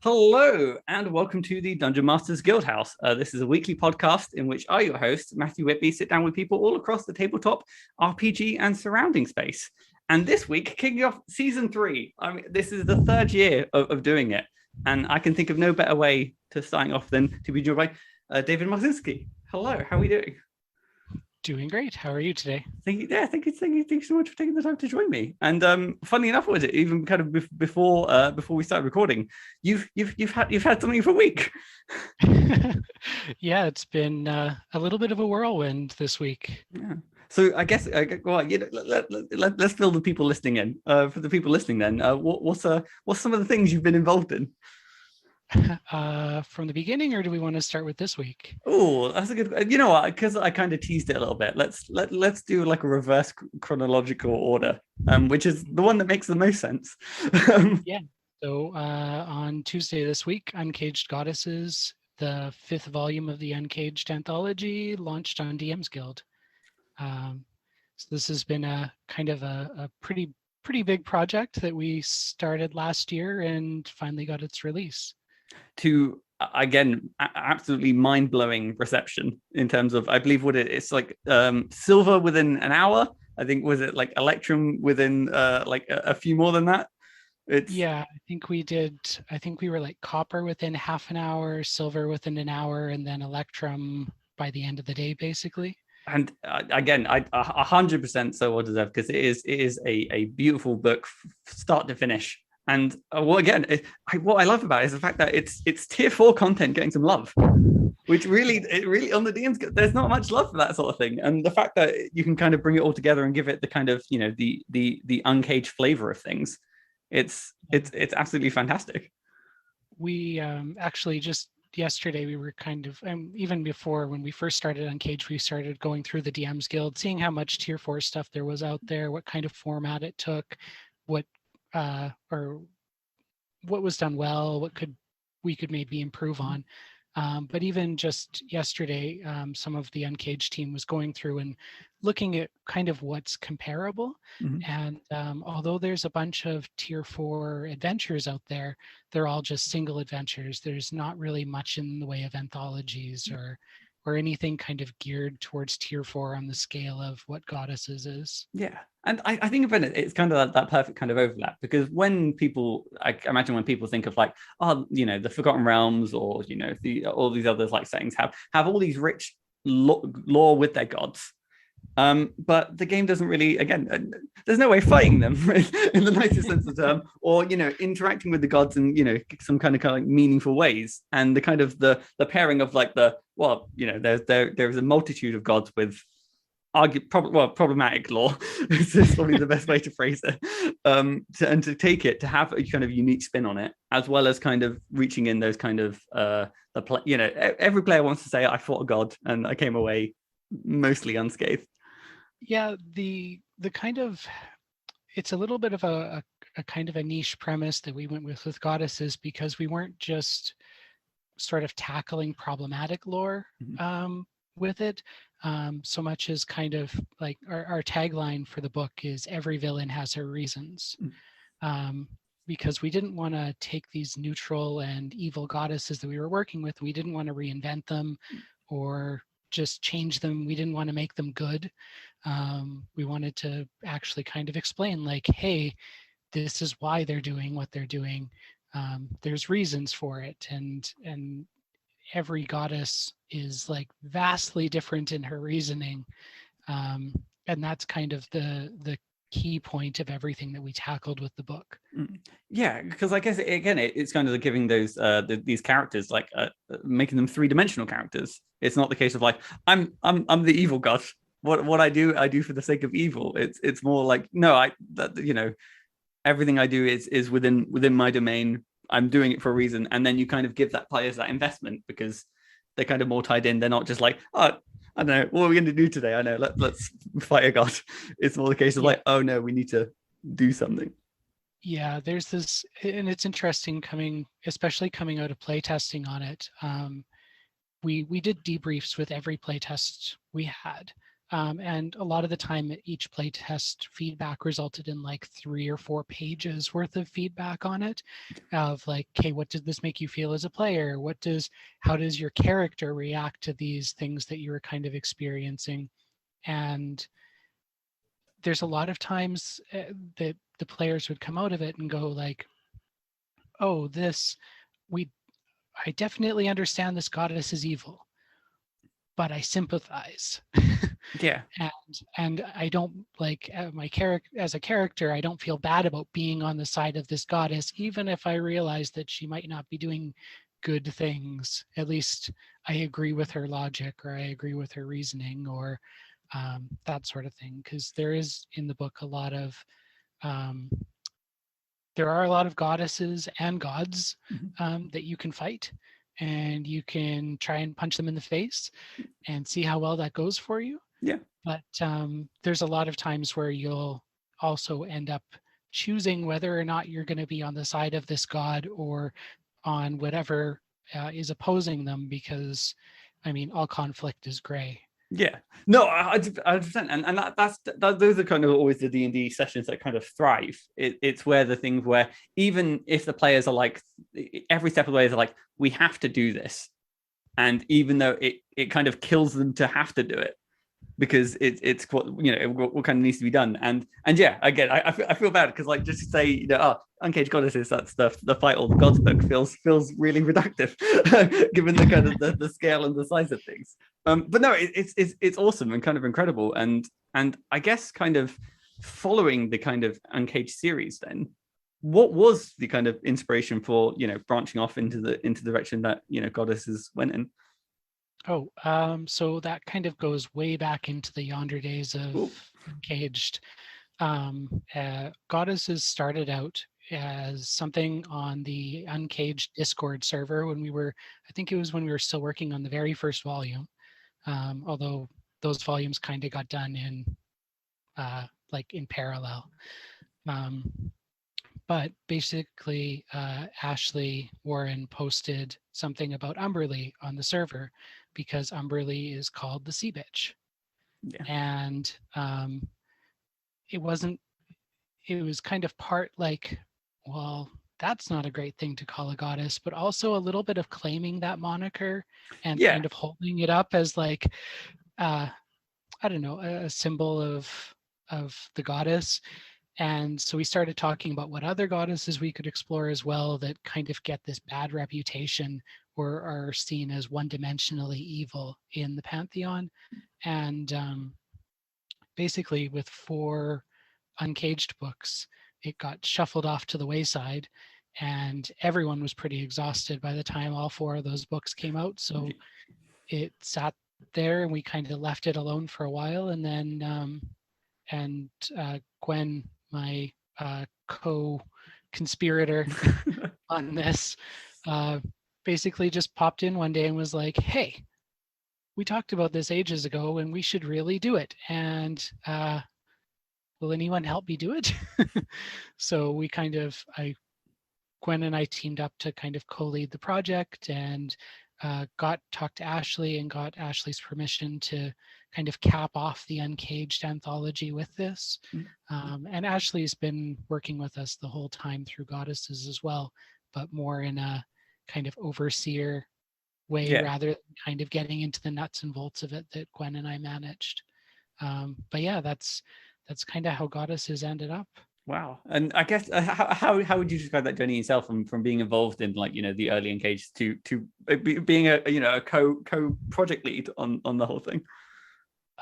Hello, and welcome to the Dungeon Masters Guildhouse. This is a weekly podcast in which I, your host, Matthew Whitby, sit down with people all across the tabletop, RPG, and surrounding space. And this week, kicking off season 3. I mean, this is the third year of doing it, and I can think of no better way to starting off than to be joined by David Markiwsky. Hello, how are we doing? Doing great. How are you today? Thank you so much for taking the time to join me. And funny enough, was it even kind of before we started recording? You've had something for a week. Yeah, it's been a little bit of a whirlwind this week. Yeah. So I guess well, let's fill the people listening in. For the people listening, then, what's some of the things you've been involved in? From the beginning, or do we want to start with this week? Oh, that's a good. You know what? Because I kind of teased it a little bit. Let's do like a reverse chronological order, which is the one that makes the most sense. Yeah. So on Tuesday this week, Uncaged Goddesses, the 5th volume of the Uncaged anthology, launched on DMsGuild. So this has been a kind of a pretty big project that we started last year and finally got its release. To again, absolutely mind-blowing reception in terms of, I believe it's like silver within an hour. I think was it like Electrum within like a few more than that. Yeah, I think we were like copper within half an hour, silver within an hour, and then Electrum by the end of the day, basically. And again, I 100% so well deserved, because it is a beautiful book, start to finish. And what I love about it is the fact that it's tier 4 content getting some love, which really on the DMs, there's not much love for that sort of thing. And the fact that you can kind of bring it all together and give it the kind of, you know, the uncaged flavor of things, it's absolutely fantastic. We actually just yesterday we were kind of, even before when we first started Uncaged, we started going through the DMsGuild, seeing how much tier 4 stuff there was out there, what kind of format it took, what or what was done well, what we could maybe improve on. But even just yesterday, some of the Uncaged team was going through and looking at kind of what's comparable. Mm-hmm. And although there's a bunch of tier 4 adventures out there, they're all just single adventures. There's not really much in the way of anthologies or anything kind of geared towards tier 4 on the scale of what Goddesses is. Yeah. And I think about it, it's kind of that perfect kind of overlap, because I imagine when people think of like, oh, you know, the Forgotten Realms, or, you know, all these others like settings have all these rich lore with their gods. But the game doesn't really, again, there's no way fighting them in the nicest sense of the term, or, you know, interacting with the gods in, you know, some kind of like meaningful ways. And the kind of the pairing of like you know, there is a multitude of gods with problematic lore is probably the best way to phrase it. To take it to have a kind of unique spin on it, as well as kind of reaching in those kind of you know, every player wants to say, I fought a god and I came away mostly unscathed. Yeah, the kind of, it's a little bit of a kind of a niche premise that we went with Goddesses, because we weren't just sort of tackling problematic lore with it, so much as kind of like our tagline for the book is every villain has her reasons. Because we didn't want to take these neutral and evil goddesses that we were working with, we didn't want to reinvent them or just change them. We didn't want to make them good. We wanted to actually kind of explain, like, hey, this is why they're doing what they're doing. There's reasons for it, and every goddess is like vastly different in her reasoning, and that's kind of the key point of everything that we tackled with the book. Yeah, because I guess it's kind of giving those these characters like making them 3-dimensional characters. It's not the case of like I'm the evil god. What I do for the sake of evil. It's more like, no, you know, everything I do is within my domain. I'm doing it for a reason. And then you kind of give that players that investment, because they're kind of more tied in. They're not just like, oh, I don't know, what are we going to do today? I know, let's fight a god. It's more the case of like, oh no, we need to do something. Yeah, there's this, and it's interesting especially coming out of playtesting on it. We did debriefs with every playtest we had. And a lot of the time, each playtest feedback resulted in like 3 or 4 pages worth of feedback on it, of like, okay, what did this make you feel as a player? How does your character react to these things that you were kind of experiencing? And there's a lot of times that the players would come out of it and go like, oh, I definitely understand this goddess is evil, but I sympathize. Yeah. and I don't like my character as a character. I don't feel bad about being on the side of this goddess, even if I realize that she might not be doing good things. At least I agree with her logic, or I agree with her reasoning, or that sort of thing. Because there is in the book um, there are a lot of goddesses and gods that you can fight, and you can try and punch them in the face and see how well that goes for you. Yeah. But there's a lot of times where you'll also end up choosing whether or not you're going to be on the side of this god or on whatever is opposing them, because I mean, all conflict is gray. Yeah, no, I 100%, and those are kind of always the D&D sessions that kind of thrive. It's where the things where even if the players are like, every step of the way they're like, we have to do this, and even though it kind of kills them to have to do it, because it's what what kind of needs to be done. And yeah, again, I feel bad because like just to say Uncaged Goddesses, that stuff, the Fight All the Gods book feels really reductive given the kind of the scale and the size of things. But no, it's awesome and kind of incredible. And I guess kind of following the kind of Uncaged series, then what was the kind of inspiration for branching off into the direction that Goddesses went in? Oh, so that kind of goes way back into the yonder days of Ooh. Uncaged. Goddesses started out as something on the Uncaged Discord server I think it was when we were still working on the very first volume, although those volumes kind of got done in parallel. But basically, Ashley Warren posted something about Umberlee on the server because Umberlee is called the Sea Bitch. Yeah. And it was kind of part like, well, that's not a great thing to call a goddess, but also a little bit of claiming that moniker and kind of holding it up as like, I don't know, a symbol of the goddess. And so we started talking about what other goddesses we could explore as well that kind of get this bad reputation or are seen as one-dimensionally evil in the pantheon. And basically with 4 Uncaged books, it got shuffled off to the wayside, and everyone was pretty exhausted by the time all 4 of those books came out. So it sat there and we kind of left it alone for a while. And then Gwen, my co-conspirator on this, basically just popped in one day and was like, hey, we talked about this ages ago and we should really do it. And will anyone help me do it? So Gwen and I teamed up to kind of co-lead the project, and talked to Ashley and got Ashley's permission to kind of cap off the Uncaged anthology with this. And Ashley's been working with us the whole time through Goddesses as well, but more in a kind of overseer way rather than kind of getting into the nuts and bolts of it that Gwen and I managed. But yeah, that's kind of how Goddesses ended up. Wow. And I guess how would you describe that journey yourself from being involved in the early Uncaged to being a co project lead on the whole thing?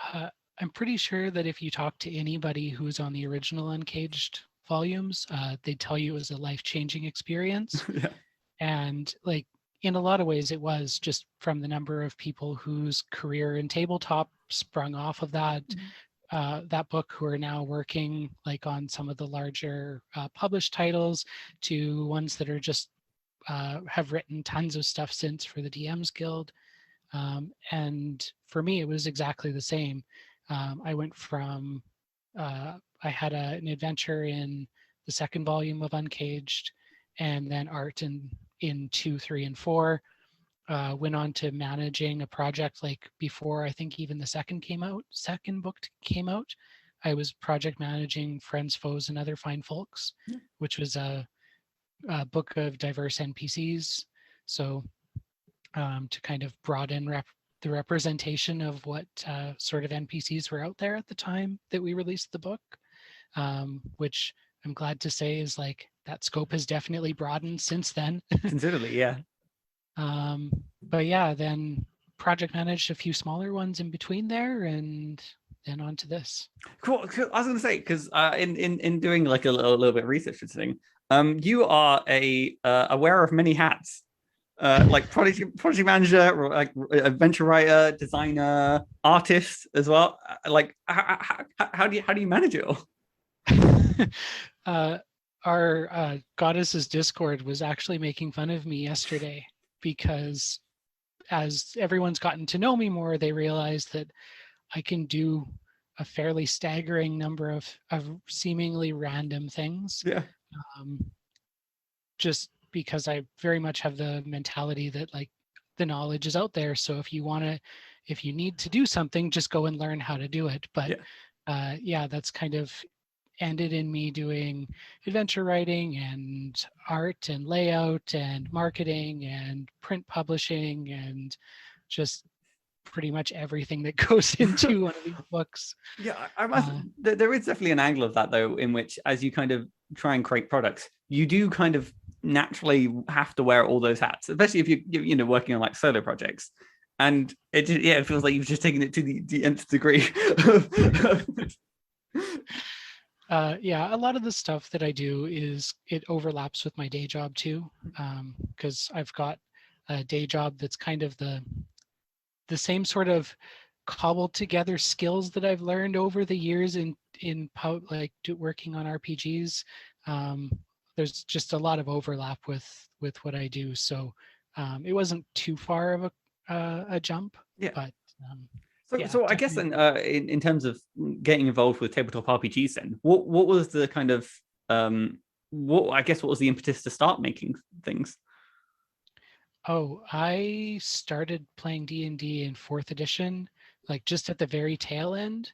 I'm pretty sure that if you talk to anybody who's on the original Uncaged volumes, they tell you it was a life-changing experience. Yeah. And like in a lot of ways it was, just from the number of people whose career in tabletop sprung off of that. That book, who are now working like on some of the larger published titles, to ones that are just have written tons of stuff since for the DMsGuild. And for me, it was exactly the same. I went from, I had an adventure in the second volume of Uncaged, and then art in 2, 3, and 4. went on to managing a project like before I think even the second book came out. I was project managing Friends, Foes, and Other Fine Folks, which was a book of diverse NPCs. So to kind of broaden the representation of what sort of NPCs were out there at the time that we released the book, which I'm glad to say is like that scope has definitely broadened since then. Considerably, yeah. But yeah, then project managed a few smaller ones in between there, and then on to this. Cool. I was going to say, because in doing like a little bit of research for this thing, you are a wearer of many hats. Like project manager, or like adventure writer, designer, artist as well. Like how do you manage it all? Our goddess's Discord was actually making fun of me yesterday because as everyone's gotten to know me more, they realized that I can do a fairly staggering number of seemingly random things. Yeah. Just because I very much have the mentality that like the knowledge is out there. So if you need to do something, just go and learn how to do it. But that's kind of ended in me doing adventure writing and art and layout and marketing and print publishing and just pretty much everything that goes into one of these books. Yeah, there is definitely an angle of that though, in which as you kind of try and create products, you do kind of naturally have to wear all those hats, especially if you're working on like solo projects. And it feels like you've just taken it to the nth degree. A lot of the stuff that I do it overlaps with my day job too, because I've got a day job that's kind of the same sort of cobbled together skills that I've learned over the years working on RPGs. There's just a lot of overlap with what I do, so it wasn't too far of a jump. Yeah. But so I guess then in terms of getting involved with tabletop RPGs, then what was the kind of what was the impetus to start making things? Oh, I started playing D&D in 4th edition, like just at the very tail end.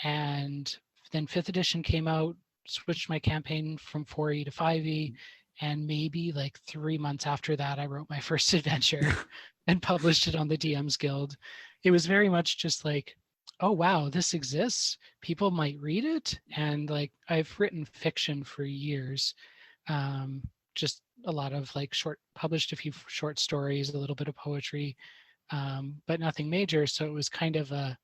And then 5th edition came out, switched my campaign from 4e to 5e. And maybe like 3 months after that, I wrote my first adventure and published it on the DMsGuild. It was very much just like, oh, wow, this exists. People might read it. And like, I've written fiction for years. Just a lot of like published a few short stories, a little bit of poetry, but nothing major. So it was kind of a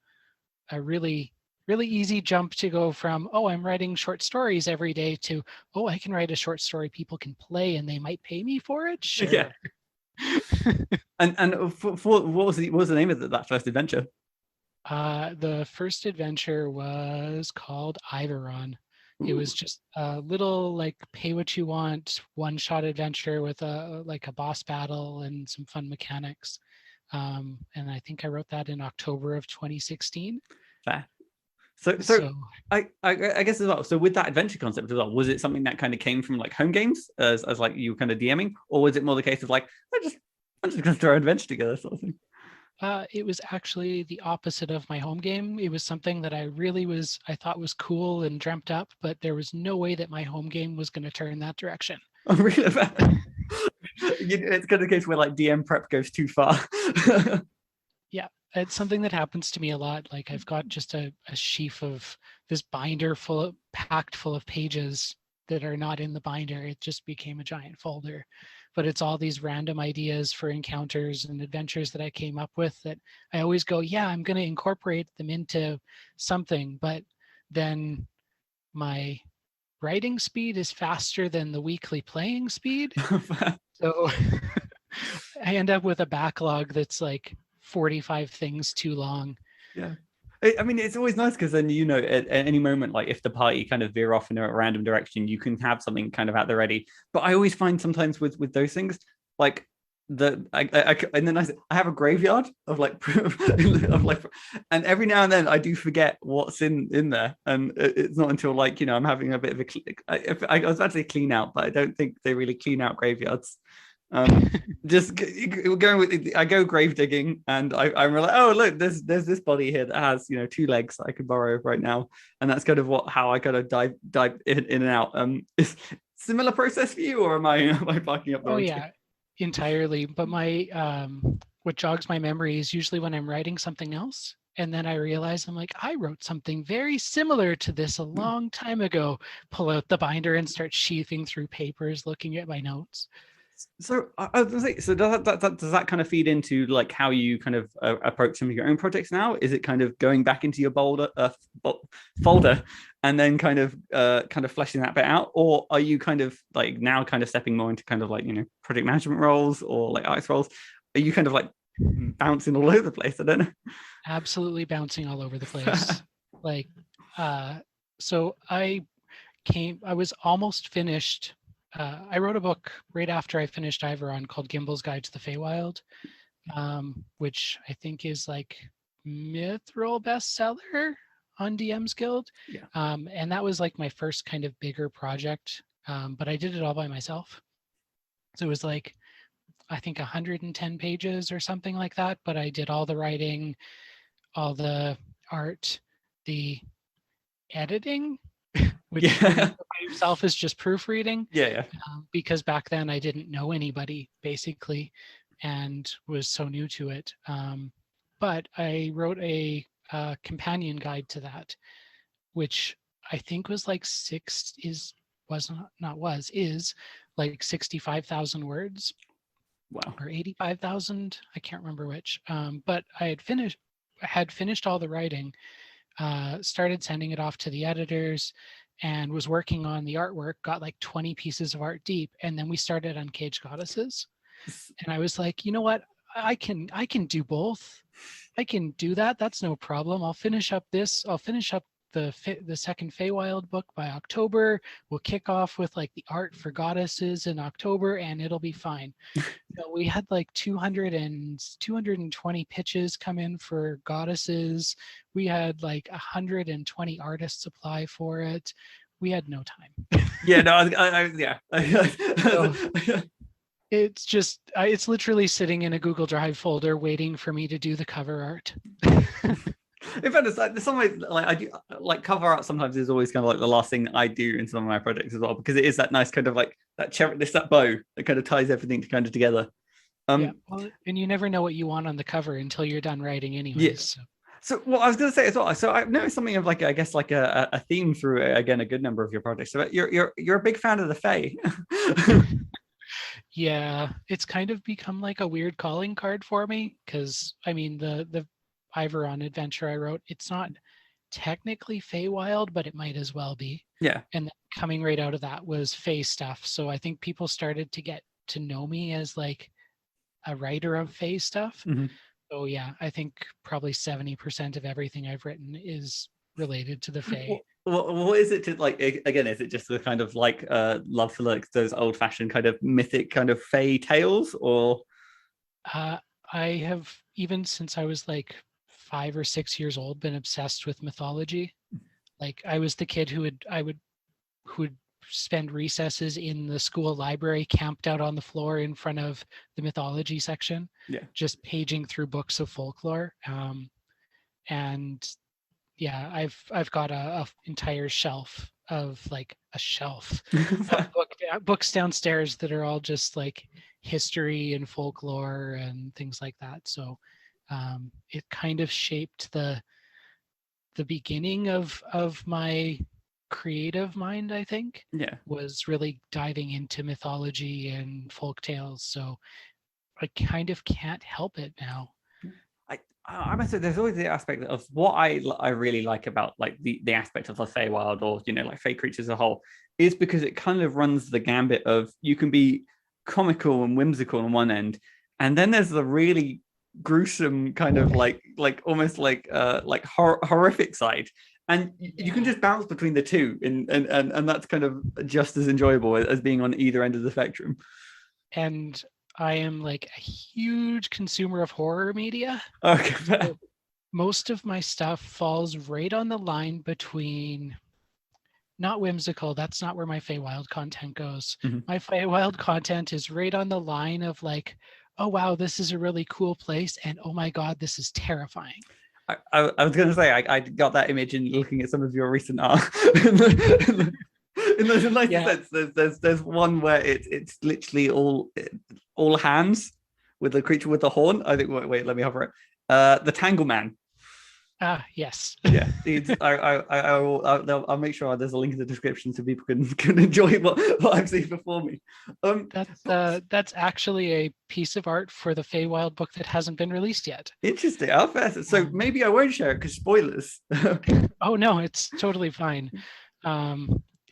really, really easy jump to go from, oh, I'm writing short stories every day to, oh, I can write a short story people can play and they might pay me for it. Sure. Yeah. and for what was the name of that first adventure? The first adventure was called Iveron. It was just a little like pay what you want one-shot adventure with a boss battle and some fun mechanics. And I think I wrote that in October of 2016. Fair. So I guess as well. So with that adventure concept as well, was it something that kind of came from like home games as like you kind of DMing, or was it more the case of like I'm just gonna throw an adventure together sort of thing? It was actually the opposite of my home game. It was something that I thought was cool and dreamt up, but there was no way that my home game was going to turn that direction. Oh, really? It's kind of the case where like DM prep goes too far. Yeah, it's something that happens to me a lot. Like I've got just a sheaf of this binder packed full of pages that are not in the binder. It just became a giant folder. But it's all these random ideas for encounters and adventures that I came up with that I always go, yeah, I'm going to incorporate them into something. But then my writing speed is faster than the weekly playing speed. So I end up with a backlog that's like 45 things too long. Yeah. I mean, it's always nice because then, at any moment, like if the party kind of veer off in a random direction, you can have something kind of at the ready. But I always find sometimes with those things, like I have a graveyard of like, and every now and then I do forget what's in there. And it's not until like, I'm having a bit of I was about to say clean out, but I don't think they really clean out graveyards. Just going with I go grave digging, and I'm like, oh look, there's this body here that has 2 legs that I could borrow right now, and that's kind of how I kind of dive in and out. Is similar process for you, or am I barking up the Oh wrong tree? yeah, entirely. But my what jogs my memory is usually when I'm writing something else. And then I realize I'm like, I wrote something very similar to this a long time ago. Pull out the binder and start sheathing through papers, looking at my notes. So I was gonna say, so does that kind of feed into like how you kind of approach some of your own projects now? Is it kind of going back into your folder and then kind of fleshing that bit out, or are you kind of like now kind of stepping more into kind of like project management roles or like artist roles? Are you kind of like bouncing all over the place? I don't know. Absolutely bouncing all over the place. Like, so I was almost finished. I wrote a book right after I finished Iveron called Gimbal's Guide to the Feywild, which I think is like Mithril bestseller on DMsGuild. Yeah. And that was like my first kind of bigger project, but I did it all by myself. So it was like, I think 110 pages or something like that, but I did all the writing, all the art, the editing, which when you do it by yourself is just proofreading. Yeah. Because back then I didn't know anybody basically and was so new to it. But I wrote a companion guide to that, which I think was like is like 65,000 words. Wow. Or 85,000. I can't remember which. But I had finished all the writing, started sending it off to the editors, and was working on the artwork. Got like 20 pieces of art deep, and then we started Uncaged Goddesses. And I was like, you know what? I can do both. I can do that. That's no problem. I'll finish up the second Feywild book by October. We'll kick off with like the art for Goddesses in October, and it'll be fine. So we had like 220 pitches come in for Goddesses. We had like 120 artists apply for it. We had no time. Yeah, no, yeah. So it's just, it's literally sitting in a Google Drive folder waiting for me to do the cover art. In fact, there's some way like I do like cover art sometimes is always kind of like the last thing I do in some of my projects as well, because it is that nice kind of like that bow that kind of ties everything together. Yeah, well, and you never know what you want on the cover until you're done writing anyways. Yeah. So what I was going to say as well. So I've noticed something of like I guess like a theme through again a good number of your projects. So you're a big fan of the Fae. Yeah, it's kind of become like a weird calling card for me because I mean the Iveron adventure I wrote, it's not technically Feywild, but it might as well be. Yeah. And then coming right out of that was Fey stuff. So I think people started to get to know me as like a writer of Fey stuff. Mm-hmm. So yeah, I think probably 70% of everything I've written is related to the Fae. What is it to like again, is it just the kind of like love for like those old fashioned kind of mythic kind of Fae tales, or I have, even since I was like 5 or 6 years old, been obsessed with mythology. Like I was the kid who would spend recesses in the school library, camped out on the floor in front of the mythology section, just paging through books of folklore. And yeah, I've got a entire shelf of like a shelf of books downstairs that are all just like history and folklore and things like that. So it kind of shaped the beginning of my creative mind, I think. Yeah. Was really diving into mythology and folk tales. So I kind of can't help it now. I must say, there's always the aspect of what I really like about like the aspect of the Feywild, or like Fey creatures as a whole, is because it kind of runs the gambit of you can be comical and whimsical on one end, and then there's the really gruesome kind of like almost like horrific side, and you can just bounce between the two, and that's kind of just as enjoyable as being on either end of the spectrum. And I am like a huge consumer of horror media. Okay. So most of my stuff falls right on the line between not whimsical. That's not where my Feywild content goes. Mhm. My Feywild content is right on the line of like, oh wow, this is a really cool place, and oh my god, this is terrifying. I was going to say I got that image in looking at some of your recent art. In the nicest Yeah. sense, there's one where it's literally all hands with the creature with the horn. I think wait let me hover it. The Tangle Man. Ah, yes. Yeah, I'll make sure there's a link in the description so people can enjoy what I've seen before me. That's actually a piece of art for the Feywild book that hasn't been released yet. Interesting. So maybe I won't share it because spoilers. Oh no, it's totally fine.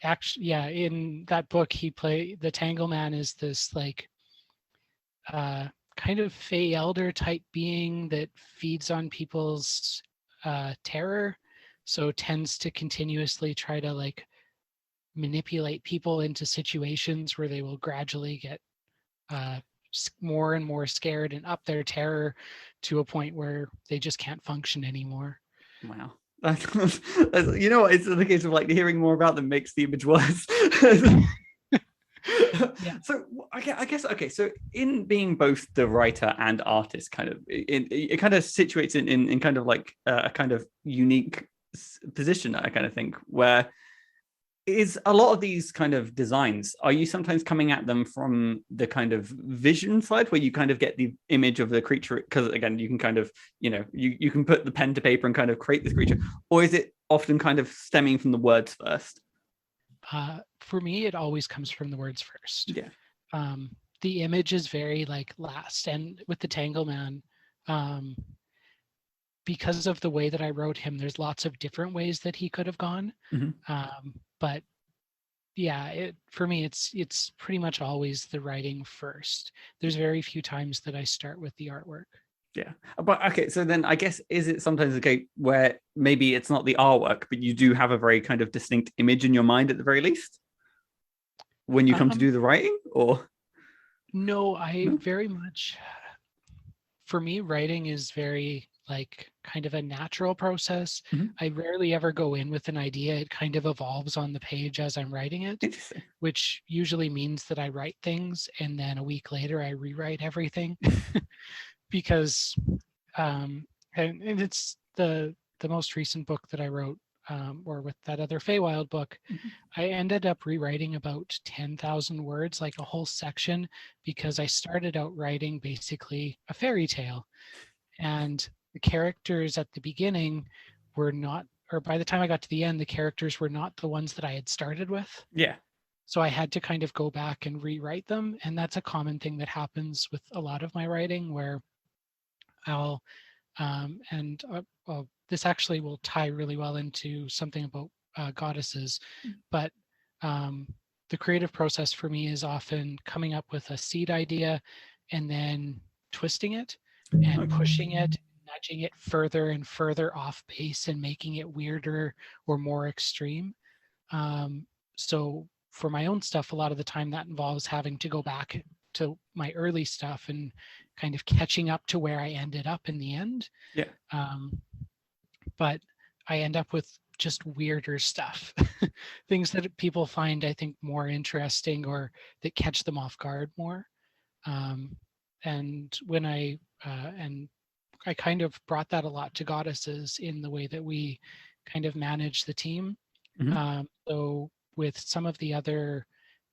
Actually, yeah, in that book, the Tangle Man is this like kind of Fey Elder type being that feeds on people's terror, so tends to continuously try to like manipulate people into situations where they will gradually get more and more scared and up their terror to a point where they just can't function anymore. Wow. You know what? It's the case of like hearing more about them makes the image worse. Yeah. So I guess okay. So in being both the writer and artist, kind of it kind of situates in kind of like a kind of unique position. I kind of think where is a lot of these kind of designs, are you sometimes coming at them from the kind of vision side where you kind of get the image of the creature, because again you can kind of you can put the pen to paper and kind of create this creature, or is it often kind of stemming from the words first? For me, it always comes from the words first. Yeah. The image is very like last, and with the Tangle Man, because of the way that I wrote him, there's lots of different ways that he could have gone. But yeah, for me, it's pretty much always the writing first. There's very few times that I start with the artwork. Yeah, but okay, so then I guess is it sometimes the case where maybe it's not the artwork, but you do have a very kind of distinct image in your mind at the very least when you come to do the writing, or no, I no? very much, for me, writing is very like kind of a natural process. I rarely ever go in with an idea. It kind of evolves on the page as I'm writing it, Interesting. which usually means that I write things and then a week later I rewrite everything because and it's the most recent book that I wrote, or with that other Feywild book, I ended up rewriting about 10,000 words, like a whole section, because I started out writing basically a fairy tale. And the characters at the beginning were not, or by the time I got to the end, the characters were not the ones that I had started with. Yeah. So I had to kind of go back and rewrite them. And that's a common thing that happens with a lot of my writing where I'll, this actually will tie really well into something about goddesses, but the creative process for me is often coming up with a seed idea and then twisting it and pushing it, nudging it further and further off base and making it weirder or more extreme. So for my own stuff, a lot of the time that involves having to go back to my early stuff and kind of catching up to where I ended up in the end. Yeah. But I end up with just weirder stuff, things that people find, I think, more interesting or that catch them off guard more. And when I kind of brought that a lot to goddesses in the way that we kind of manage the team. So with some of the other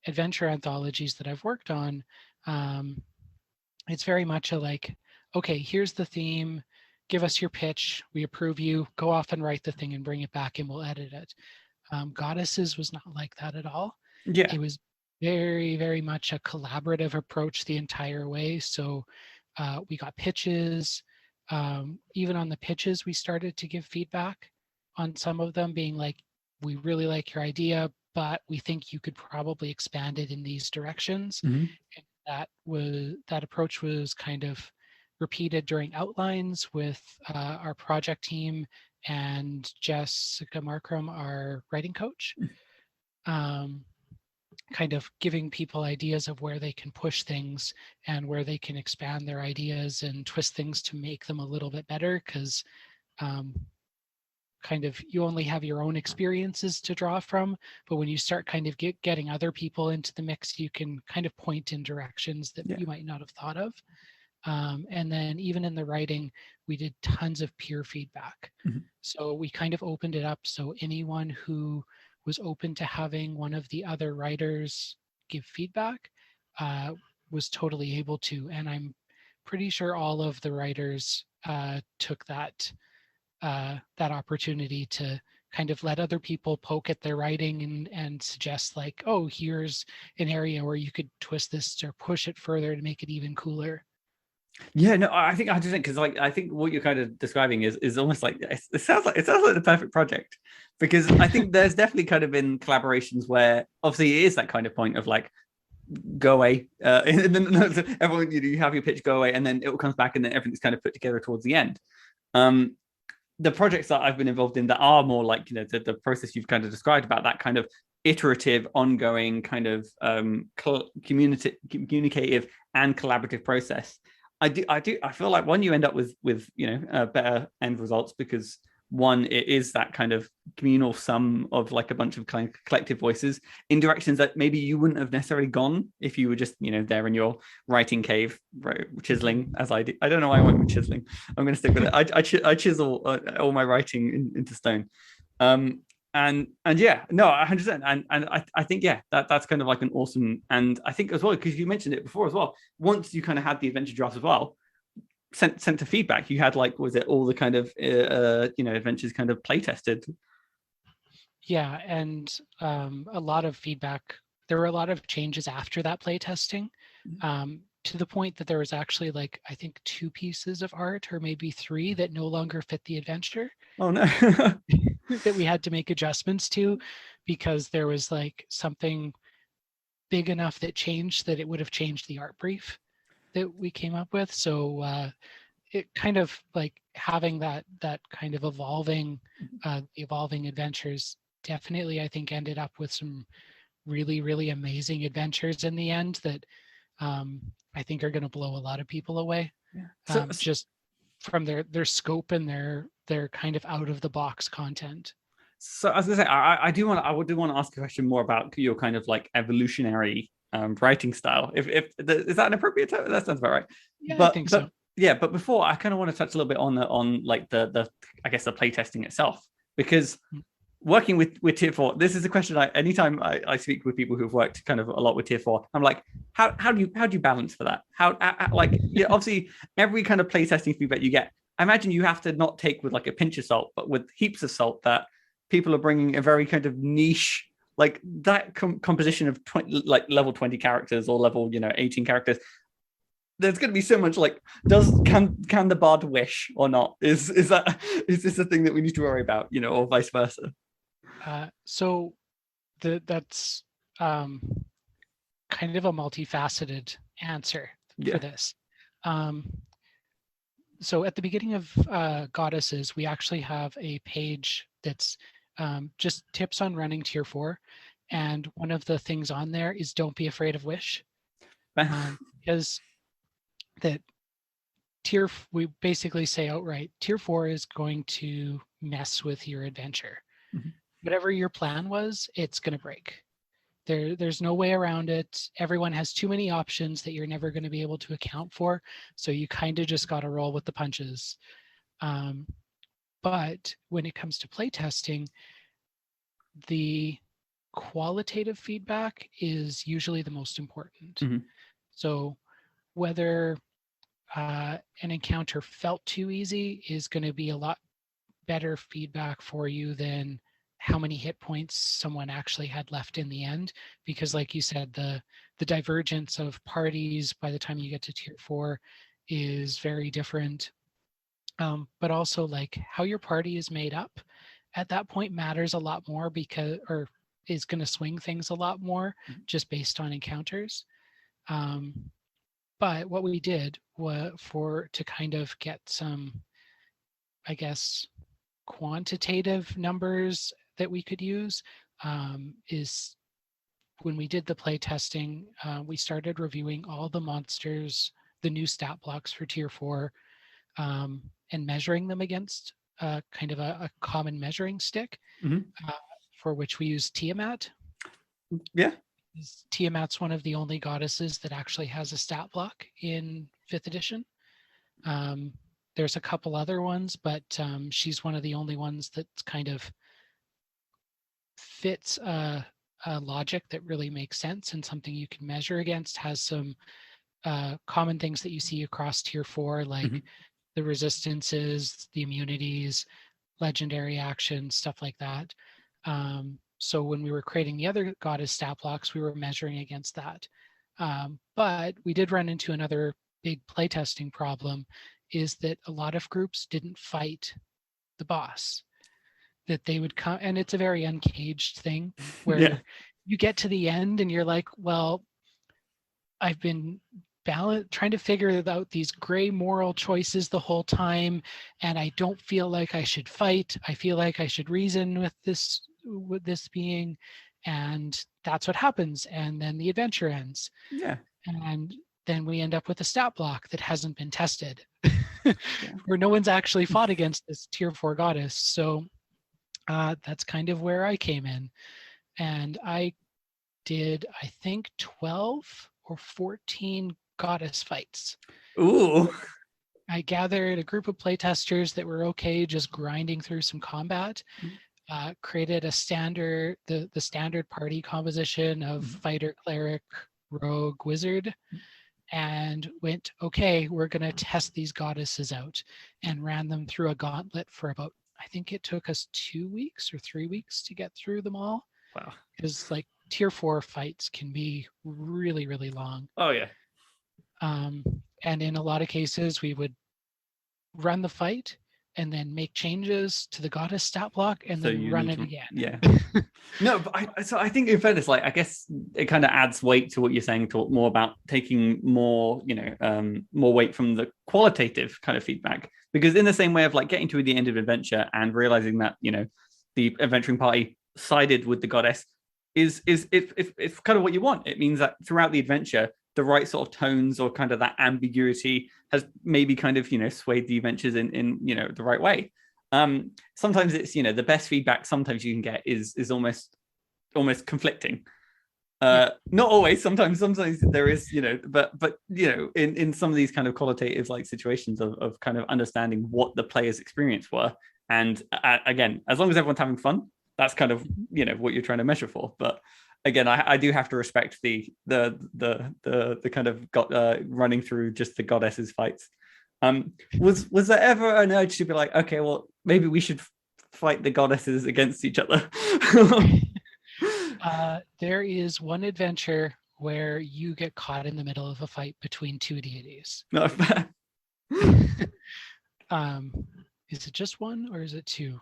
adventure anthologies that I've worked on, it's very much a like, okay, here's the theme, give us your pitch, we approve you, go off and write the thing and bring it back and we'll edit it. Goddesses was not like that at all. Yeah. It was very, very much a collaborative approach the entire way. So we got pitches. Even on the pitches, we started to give feedback on some of them, being like, we really like your idea, but we think you could probably expand it in these directions. And that approach was kind of repeated during outlines with our project team and Jessica Markram, our writing coach. Kind of giving people ideas of where they can push things and where they can expand their ideas and twist things to make them a little bit better, because you only have your own experiences to draw from, but when you start kind of getting other people into the mix, you can kind of point in directions that you might not have thought of. And then even in the writing, we did tons of peer feedback. So we kind of opened it up so anyone who was open to having one of the other writers give feedback was totally able to. And I'm pretty sure all of the writers took that opportunity to kind of let other people poke at their writing and suggest like, oh, here's an area where you could twist this or push it further to make it even cooler. Yeah, no, I think 100% because like I think what you're kind of describing is almost like it sounds like the perfect project, because I think there's definitely kind of been collaborations where obviously it is that kind of point of like go away, and then everyone, you have your pitch, go away, and then it all comes back and then everything's kind of put together towards the end. The projects that I've been involved in that are more like, the process you've kind of described about that kind of iterative, ongoing kind of communicative and collaborative process. I feel like one, you end up with better end results because one, it is that kind of communal sum of like a bunch of collective voices in directions that maybe you wouldn't have necessarily gone if you were just there in your writing cave, right, chiseling as I do. I don't know why I went with chiseling. I'm going to stick with it. I chisel all my writing into stone. And yeah, no, 100%. And I think, yeah, that's kind of like an awesome, and I think as well, because you mentioned it before as well, once you kind of had the adventure draft as well, sent to feedback, you had like, was it all the kind of, adventures kind of play tested? Yeah, and a lot of feedback. There were a lot of changes after that play testing, to the point that there was actually like, I think 2 pieces of art or maybe 3 that no longer fit the adventure. Oh no. That we had to make adjustments to because there was like something big enough that changed that it would have changed the art brief that we came up with. So it kind of like having that kind of evolving adventures definitely, I think, ended up with some really, really amazing adventures in the end that I think are going to blow a lot of people away. So, just from their scope and their kind of out of the box content. So I was gonna say, I do want to ask a question more about your kind of like evolutionary writing style. If is that an appropriate term? That sounds about right. Yeah, But I think so. yeah, but before I kind of want to touch a little bit on like the I guess the playtesting itself, because working with tier 4, this is a question anytime I speak with people who've worked kind of a lot with tier 4, I'm like, how do you balance for that? How like, obviously every kind of playtesting feedback you get, I imagine you have to not take with like a pinch of salt, but with heaps of salt, that people are bringing a very kind of niche, like that composition of 20, like level 20 characters or level 18 characters. There's going to be so much like, can the bard wish or not? Is this a thing that we need to worry about, or vice versa? So that's kind of a multifaceted answer for this. So at the beginning of Goddesses, we actually have a page that's just tips on running tier 4. And one of the things on there is don't be afraid of wish. Because that we basically say outright, tier 4 is going to mess with your adventure. Whatever your plan was, it's going to break. There's no way around it. Everyone has too many options that you're never going to be able to account for. So you kind of just got to roll with the punches. But when it comes to playtesting, the qualitative feedback is usually the most important. So whether an encounter felt too easy is going to be a lot better feedback for you than how many hit points someone actually had left in the end, because like you said, the divergence of parties by the time you get to tier 4 is very different. But also like how your party is made up at that point matters a lot more, because or is going to swing things a lot more just based on encounters. But what we did to kind of get some, I guess, quantitative numbers that we could use, is when we did the play testing, we started reviewing all the monsters, the new stat blocks for tier 4, and measuring them against kind of a common measuring stick, Mhm. for which we use Tiamat. Yeah. Tiamat's one of the only goddesses that actually has a stat block in 5th edition. There's a couple other ones, but she's one of the only ones that kind of fits a logic that really makes sense and something you can measure against, has some common things that you see across tier 4, like the resistances, the immunities, legendary actions, stuff like that. So when we were creating the other goddess stat blocks, we were measuring against that. But we did run into another big playtesting problem, is that a lot of groups didn't fight the boss. That they would come, and it's a very uncaged thing where you get to the end and you're like, well, I've been trying to figure out these gray moral choices the whole time, and I don't feel like I should fight. I feel like I should reason with this being, and that's what happens. And then the adventure ends. Yeah. And then we end up with a stat block that hasn't been tested, where no one's actually fought against this tier 4 goddess. So that's kind of where I came in, and I did, I think, 12 or 14 goddess fights. Ooh. I gathered a group of playtesters that were okay just grinding through some combat, created a standard, the standard party composition of fighter, cleric, rogue, wizard, and went, okay, we're going to test these goddesses out, and ran them through a gauntlet for about, I think it took us 2 weeks or 3 weeks to get through them all. Wow. Because like tier 4 fights can be really, really long. Oh yeah. And in a lot of cases, we would run the fight and then make changes to the goddess stat block and So then run it again. Yeah. No, but I think in fairness, like, I guess it kind of adds weight to what you're saying, talk more about taking more, more weight from the qualitative kind of feedback. Because in the same way of like getting to the end of adventure and realizing that, the adventuring party sided with the goddess is it's kind of what you want. It means that throughout the adventure, the right sort of tones or kind of that ambiguity has maybe kind of, swayed the adventures in the right way. Sometimes it's, the best feedback sometimes you can get is almost conflicting. Not always, sometimes there is, but in some of these kind of qualitative like situations of kind of understanding what the player's experience were. And again, as long as everyone's having fun, that's kind of, what you're trying to measure for. But again, I do have to respect the kind of running through just the goddesses fights. Was there ever an urge to be like, okay, well, maybe we should fight the goddesses against each other? There is one adventure where you get caught in the middle of a fight between 2 deities. No. Is it just one or is it 2?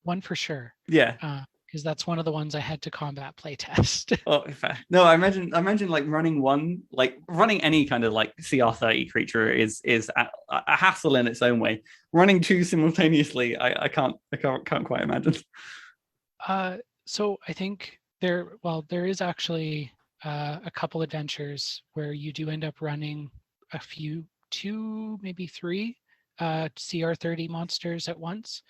One for sure. Yeah. Because that's one of the ones I had to combat playtest. Oh, fair. No, I imagine like running any kind of like CR30 creature is a hassle in its own way. Running 2 simultaneously, I can't quite imagine. So I think there is actually a couple adventures where you do end up running a few, 2, maybe 3 CR30 monsters at once.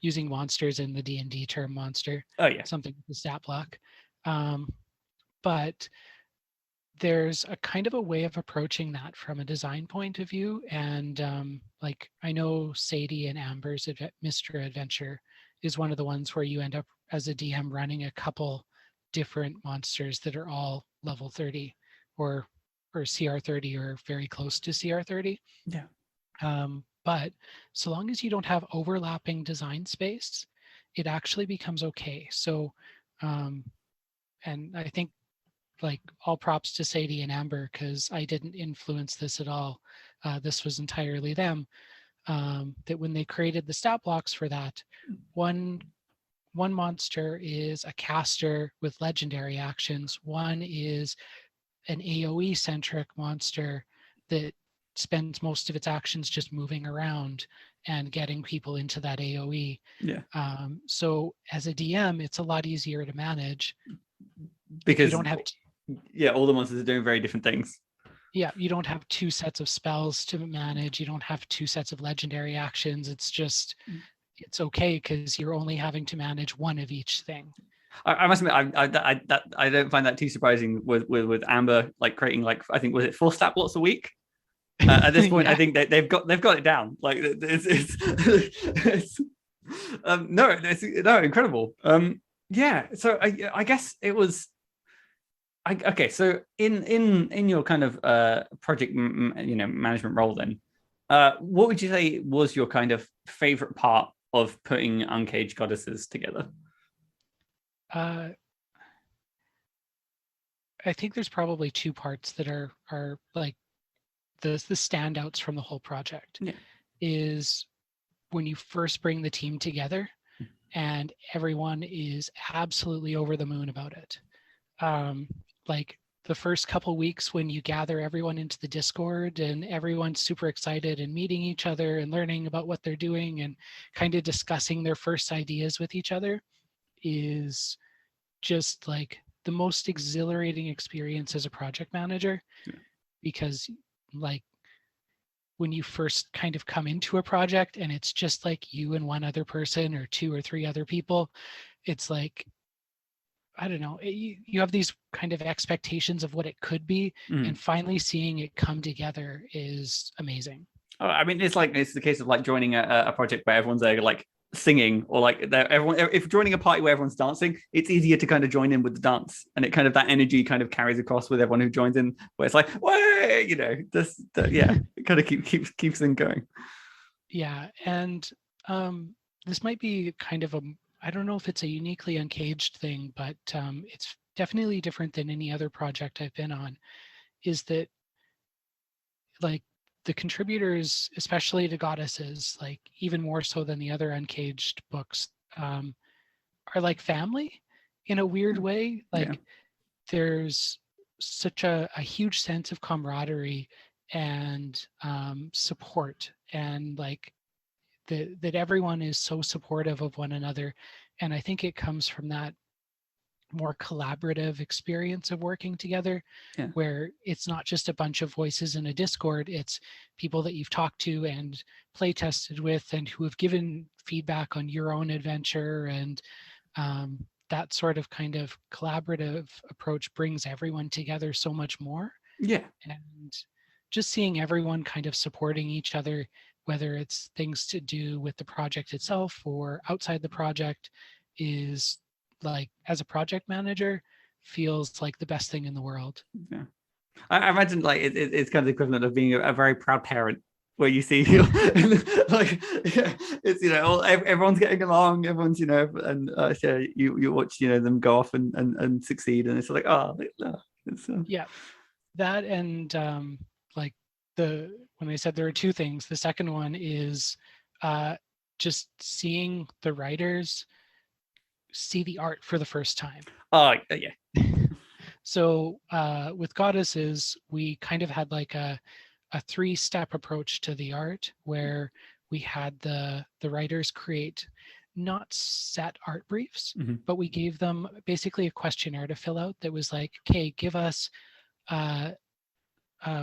Using monsters in the D&D term monster. Oh yeah. Something with the stat block. But there's a kind of a way of approaching that from a design point of view. And like I know Sadie and Amber's Mr. Adventure is one of the ones where you end up as a DM running a couple different monsters that are all level 30 or CR30 or very close to CR30. Yeah. But so long as you don't have overlapping design space, it actually becomes okay. So, and I think like all props to Sadie and Amber, because I didn't influence this at all. This was entirely them. That when they created the stat blocks for that, one monster is a caster with legendary actions. One is an AoE centric monster that spends most of its actions just moving around and getting people into that AoE. Yeah. So as a DM, it's a lot easier to manage because you don't have all the monsters are doing very different things. Yeah, you don't have two sets of spells to manage. You don't have two sets of legendary actions. It's just, it's okay because you're only having to manage one of each thing. I must admit, I don't find that too surprising with Amber like creating like I think was it 4 stat blocks a week. At this point, I Yeah. think they've got it down. Like it's no, incredible. Yeah. So I guess it was. Okay, so in your kind of project management role then, what would you say was your kind of favorite part of putting Uncaged Goddesses together? Uh, I think there's probably two parts that are like the standouts from the whole project. Yeah. Is when you first bring the team together and everyone is absolutely over the moon about it. Like the first couple weeks when you gather everyone into the Discord and everyone's super excited and meeting each other and learning about what they're doing and kind of discussing their first ideas with each other is just like the most exhilarating experience as a project manager. Yeah. Because like when you first kind of come into a project and it's just like you and one other person or two or three other people, it's like, I don't know, you have these kind of expectations of what it could be, and finally seeing it come together is amazing. Oh, I mean, it's the case of like joining a project where everyone's there like singing or like everyone. If joining a party where everyone's dancing, it's easier to kind of join in with the dance, and it kind of that energy kind of carries across with everyone who joins in. Where it's like, way, yeah, it kind of keeps them going. Yeah, and this might be kind of a, I don't know if it's a uniquely Uncaged thing, but it's definitely different than any other project I've been on, is that like the contributors, especially to Goddesses, like even more so than the other Uncaged books, are like family in a weird way. Like Yeah. there's such a huge sense of camaraderie and support, and like that everyone is so supportive of one another. And I think it comes from that more collaborative experience of working together, Yeah. where it's not just a bunch of voices in a Discord, it's people that you've talked to and play tested with and who have given feedback on your own adventure. And that sort of kind of collaborative approach brings everyone together so much more. Yeah. And just seeing everyone kind of supporting each other, whether it's things to do with the project itself or outside the project, is like, as a project manager, feels like the best thing in the world. Yeah. I imagine like it's kind of the equivalent of being a very proud parent where you see like yeah, it's everyone's getting along, everyone's and so you watch them go off and succeed, and it's like it's Yeah, that and like the when I said there are two things, the second one is just seeing the writers see the art for the first time. yeah. So with Goddesses, we kind of had like a three-step approach to the art, where we had the writers create not set art briefs, but we gave them basically a questionnaire to fill out that was like, okay, give us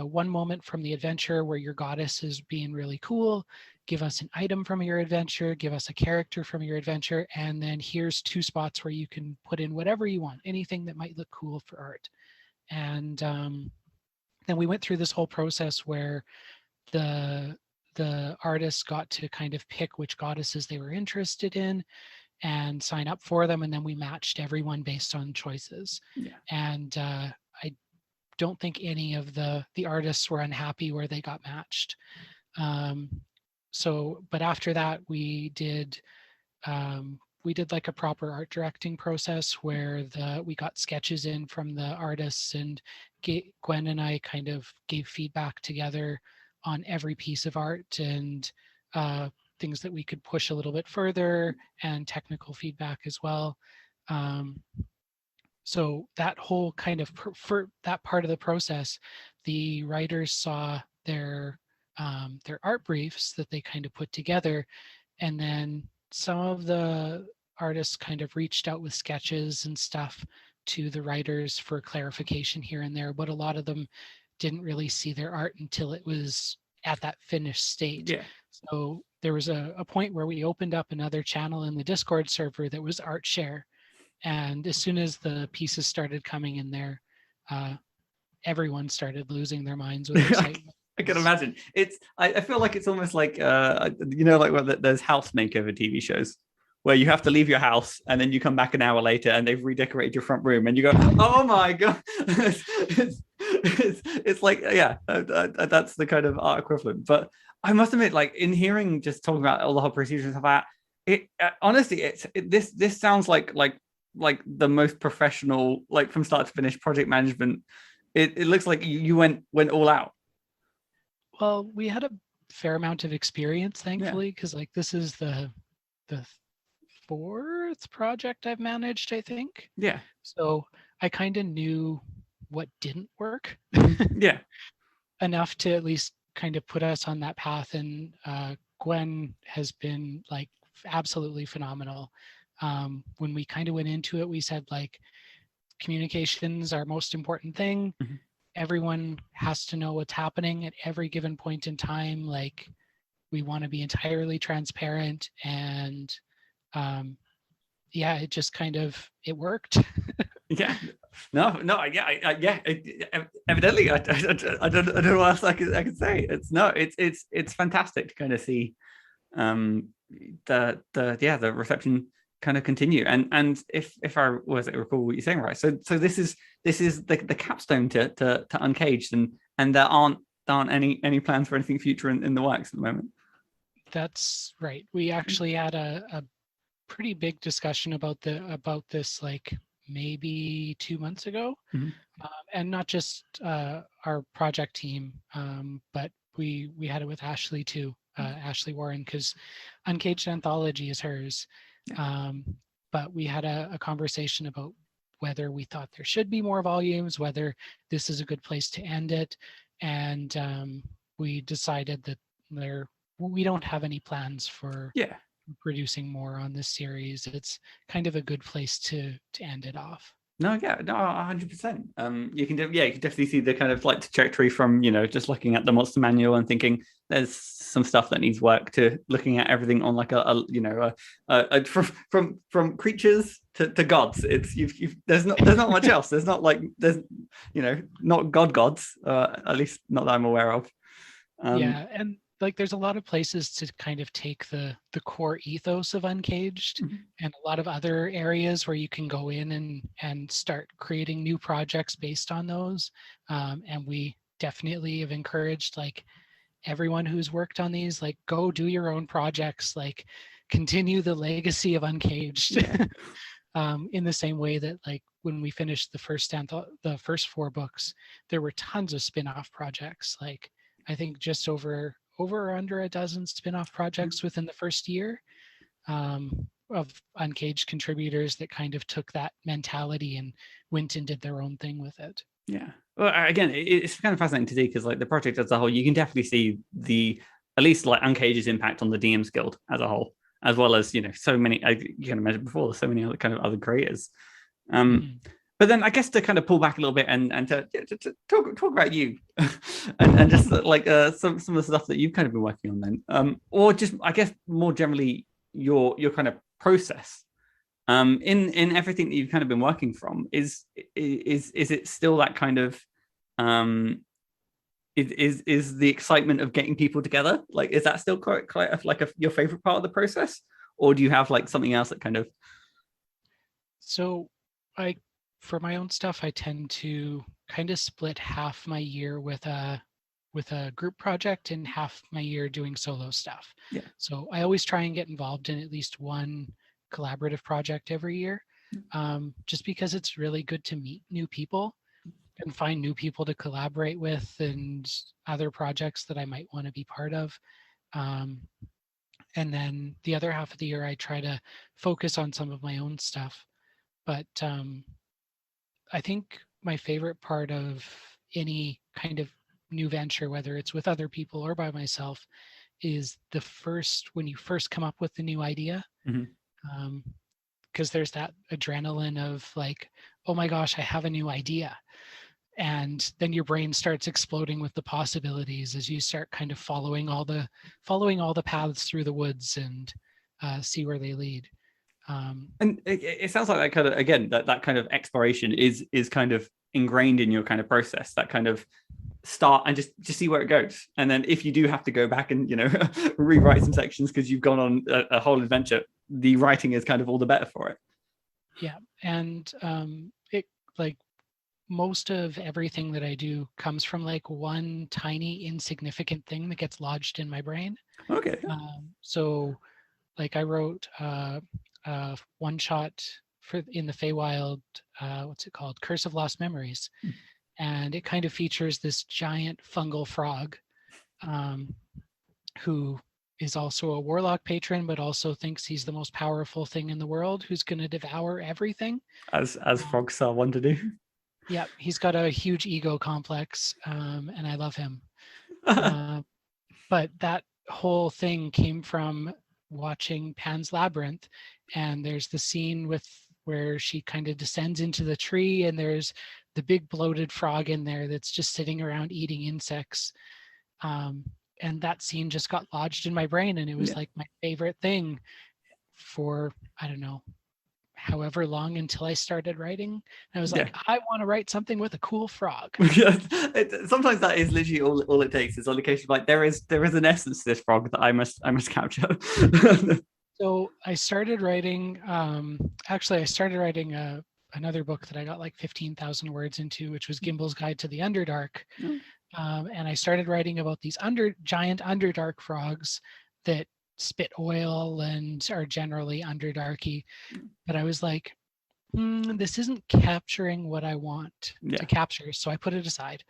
one moment from the adventure where your goddess is being really cool. Give us an item from your adventure, give us a character from your adventure, and then here's 2 spots where you can put in whatever you want, anything that might look cool for art. And then we went through this whole process where the artists got to kind of pick which goddesses they were interested in and sign up for them, and then we matched everyone based on choices. Yeah. And I don't think any of the artists were unhappy where they got matched. But after that, we did like a proper art directing process where we got sketches in from the artists, and Gwen and I kind of gave feedback together on every piece of art, and things that we could push a little bit further, and technical feedback as well. So that whole kind of for that part of the process, the writers saw their art briefs that they kind of put together, and then some of the artists kind of reached out with sketches and stuff to the writers for clarification here and there, but a lot of them didn't really see their art until it was at that finished state. Yeah. So there was a point where we opened up another channel in the Discord server that was art share. And as soon as the pieces started coming in there, everyone started losing their minds with excitement. I can imagine. I feel like it's almost like like when there's house makeover TV shows where you have to leave your house and then you come back an hour later and they've redecorated your front room and you go, oh my god. It's like, yeah, that's the kind of art equivalent. But I must admit, like, in hearing just talking about all the whole procedure and stuff like that, honestly, this sounds like the most professional, like from start to finish project management. It looks like you went all out. Well, we had a fair amount of experience, thankfully, because like this is the 4th project I've managed, I think. Yeah. So I kind of knew what didn't work. Yeah. Enough to at least kind of put us on that path. And Gwen has been like absolutely phenomenal. When we kind of went into it, we said like communication's our most important thing. Mm-hmm. Everyone has to know what's happening at every given point in time. Like we want to be entirely transparent, and yeah, it just kind of it worked. Yeah. No. Yeah. Evidently, I don't know what else I can say. It's fantastic to kind of see the reception kind of continue. And if I recall what you're saying, right? So this is the capstone to Uncaged, and there aren't any plans for anything future in the works at the moment. That's right. We actually had a pretty big discussion about this like maybe 2 months ago. Mm-hmm. And not just our project team, but we had it with Ashley too, Ashley Warren, because Uncaged Anthology is hers. But we had a conversation about whether we thought there should be more volumes, whether this is a good place to end it, and we decided that we don't have any plans for producing more on this series. It's kind of a good place to end it off. No, yeah, no, 100%. You can definitely see the kind of like trajectory from just looking at the monster manual and thinking there's some stuff that needs work, to looking at everything on like from creatures to gods. It's there's not much else. There's not not gods, at least not that I'm aware of. Yeah, and like there's a lot of places to kind of take the core ethos of Uncaged, mm-hmm. and a lot of other areas where you can go in and start creating new projects based on those. And we definitely have encouraged like everyone who's worked on these, like go do your own projects, like continue the legacy of Uncaged. Yeah. In the same way that like when we finished the first 4 books, there were tons of spin-off projects. Like I think just over or under a dozen spin-off projects within the first year, of Uncaged contributors that kind of took that mentality and went and did their own thing with it. Yeah. Well, again, it's kind of fascinating to see, because like the project as a whole, you can definitely see at least like Uncaged's impact on the DMsGuild as a whole, as well as so many. You can imagine before, there's so many other kind of other creators. But then I guess to kind of pull back a little bit and to talk about you and just like some of the stuff that you've kind of been working on then, or just I guess more generally your kind of process in everything that you've kind of been working from. Is it still that kind of is the excitement of getting people together? Like, is that still quite your favorite part of the process, or do you have like something else that kind of? So for my own stuff, I tend to kind of split half my year with a group project and half my year doing solo stuff. Yeah. So I always try and get involved in at least one collaborative project every year, just because it's really good to meet new people and find new people to collaborate with, and other projects that I might want to be part of. And then the other half of the year, I try to focus on some of my own stuff. But I think my favorite part of any kind of new venture, whether it's with other people or by myself, is when you first come up with the new idea. Mm-hmm. Because there's that adrenaline of like, oh my gosh, I have a new idea. and then your brain starts exploding with the possibilities as you start kind of following all the paths through the woods and see where they lead. And it sounds like that kind of, again, that kind of exploration is kind of ingrained in your kind of process, that kind of start and just see where it goes. And then if you do have to go back and, rewrite some sections because you've gone on a whole adventure, the writing is kind of all the better for it. Yeah. And it, like, most of everything that I do comes from like one tiny insignificant thing that gets lodged in my brain. Okay. So like I wrote one shot in the Feywild, what's it called? Curse of Lost Memories. And it kind of features this giant fungal frog who is also a warlock patron, but also thinks he's the most powerful thing in the world, who's going to devour everything. As frogs are one to do. Yeah, he's got a huge ego complex, and I love him. But that whole thing came from watching Pan's Labyrinth, and there's the scene where she kind of descends into the tree, and there's the big bloated frog in there that's just sitting around eating insects. And that scene just got lodged in my brain, and it was like my favorite thing for, I don't know, however long until I started writing. And I was like, I want to write something with a cool frog. Sometimes that is literally all it takes. Is on occasion like there is an essence to this frog that I must capture. So I started writing. Actually, I started writing another book that I got like 15,000 words into, which was Gimbal's Guide to the Underdark. And I started writing about these giant Underdark frogs that spit oil and are generally underdarky. But I was like, this isn't capturing what I want to capture. So I put it aside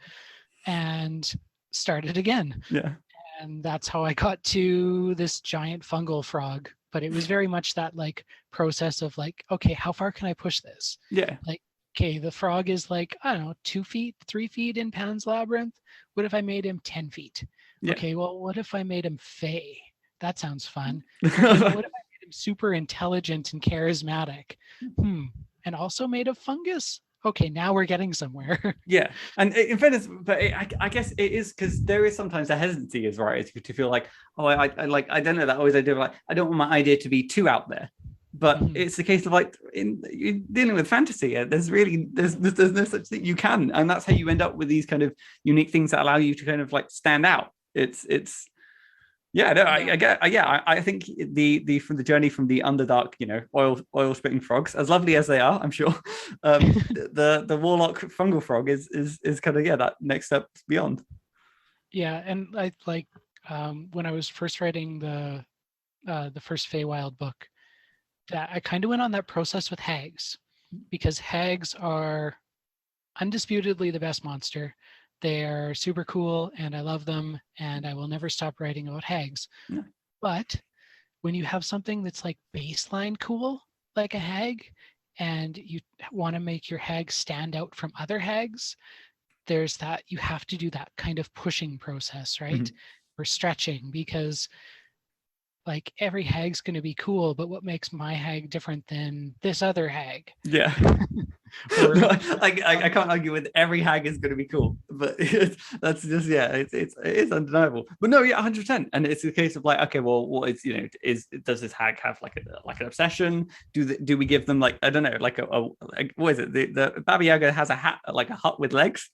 and started again. Yeah. And that's how I got to this giant fungal frog. But it was very much that like process of like, okay, how far can I push this? Yeah. Like, okay, the frog is like, I don't know, 2 feet, 3 feet in Pan's Labyrinth. What if I made him 10 feet? Yeah. Okay, well, what if I made him Fey? That sounds fun. Okay, well, what if I made him super intelligent and charismatic? And also made of fungus? Okay, now we're getting somewhere. Yeah, and in fairness, but I guess it is because there is sometimes a hesitancy as writers to feel like, oh, I don't know that always I do like I don't want my idea to be too out there. But it's a case of like you're dealing with fantasy. There's no such thing you can, and that's how you end up with these kind of unique things that allow you to kind of like stand out. I think from the journey from the Underdark, oil spitting frogs, as lovely as they are, I'm sure, the warlock fungal frog is kind of that next step beyond. Yeah, and I like when I was first writing the first Feywild book, that I kind of went on that process with hags, because hags are undisputedly the best monster. They are super cool and I love them, and I will never stop writing about hags. No. But when you have something that's like baseline cool, like a hag, and you want to make your hag stand out from other hags, there's that, you have to do that kind of pushing process, right? Or stretching, because like every hag's going to be cool, but what makes my hag different than this other hag? Yeah. I can't argue with every hag is going to be cool, but that's just it is undeniable. But no, 100%. And it's a case of like, okay, well, what is does this hag have like an obsession? Do we give them like, I don't know, like what is it? The Baba Yaga has a hat, like a hut with legs.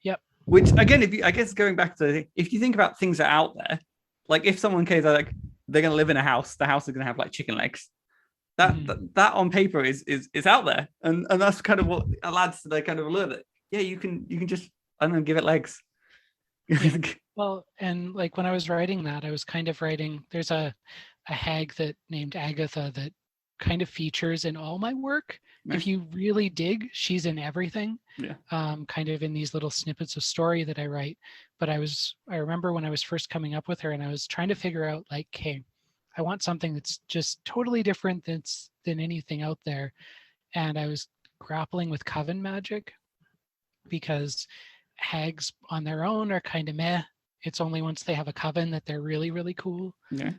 Yep. Which again, I guess going back to, if you think about things that are out there, like if someone came like they're going to live in a house, the house is going to have like chicken legs. That on paper is out there, and that's kind of what adds to the kind of allure that you can just, I don't know, give it legs. Well, and like when I was writing that, I was kind of writing, there's a hag that named Agatha that kind of features in all my work. Nice. If you really dig, she's in everything. Kind of in these little snippets of story that I write. But I remember when I was first coming up with her, and I was trying to figure out like, hey, I want something that's just totally different than anything out there. And I was grappling with coven magic, because hags on their own are kind of meh. It's only once they have a coven that they're really, really cool. Yeah.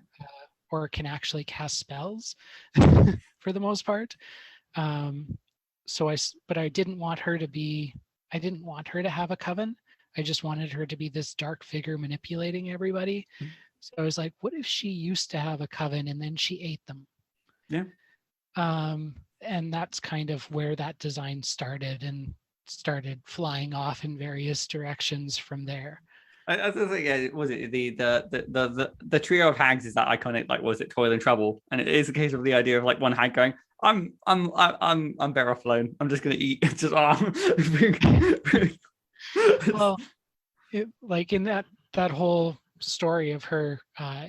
Or can actually cast spells for the most part. But I didn't want her to be I didn't want her to have a coven. I just wanted her to be this dark figure manipulating everybody. So I was like, what if she used to have a coven and then she ate them? Yeah. And that's kind of where that design started, and started flying off in various directions from there. I was like, yeah, was it the trio of hags is that iconic, like, was it Toil and Trouble? And it is a case of the idea of like one hag going, I'm better off alone. I'm just gonna eat. Just Well, like in that whole story of her,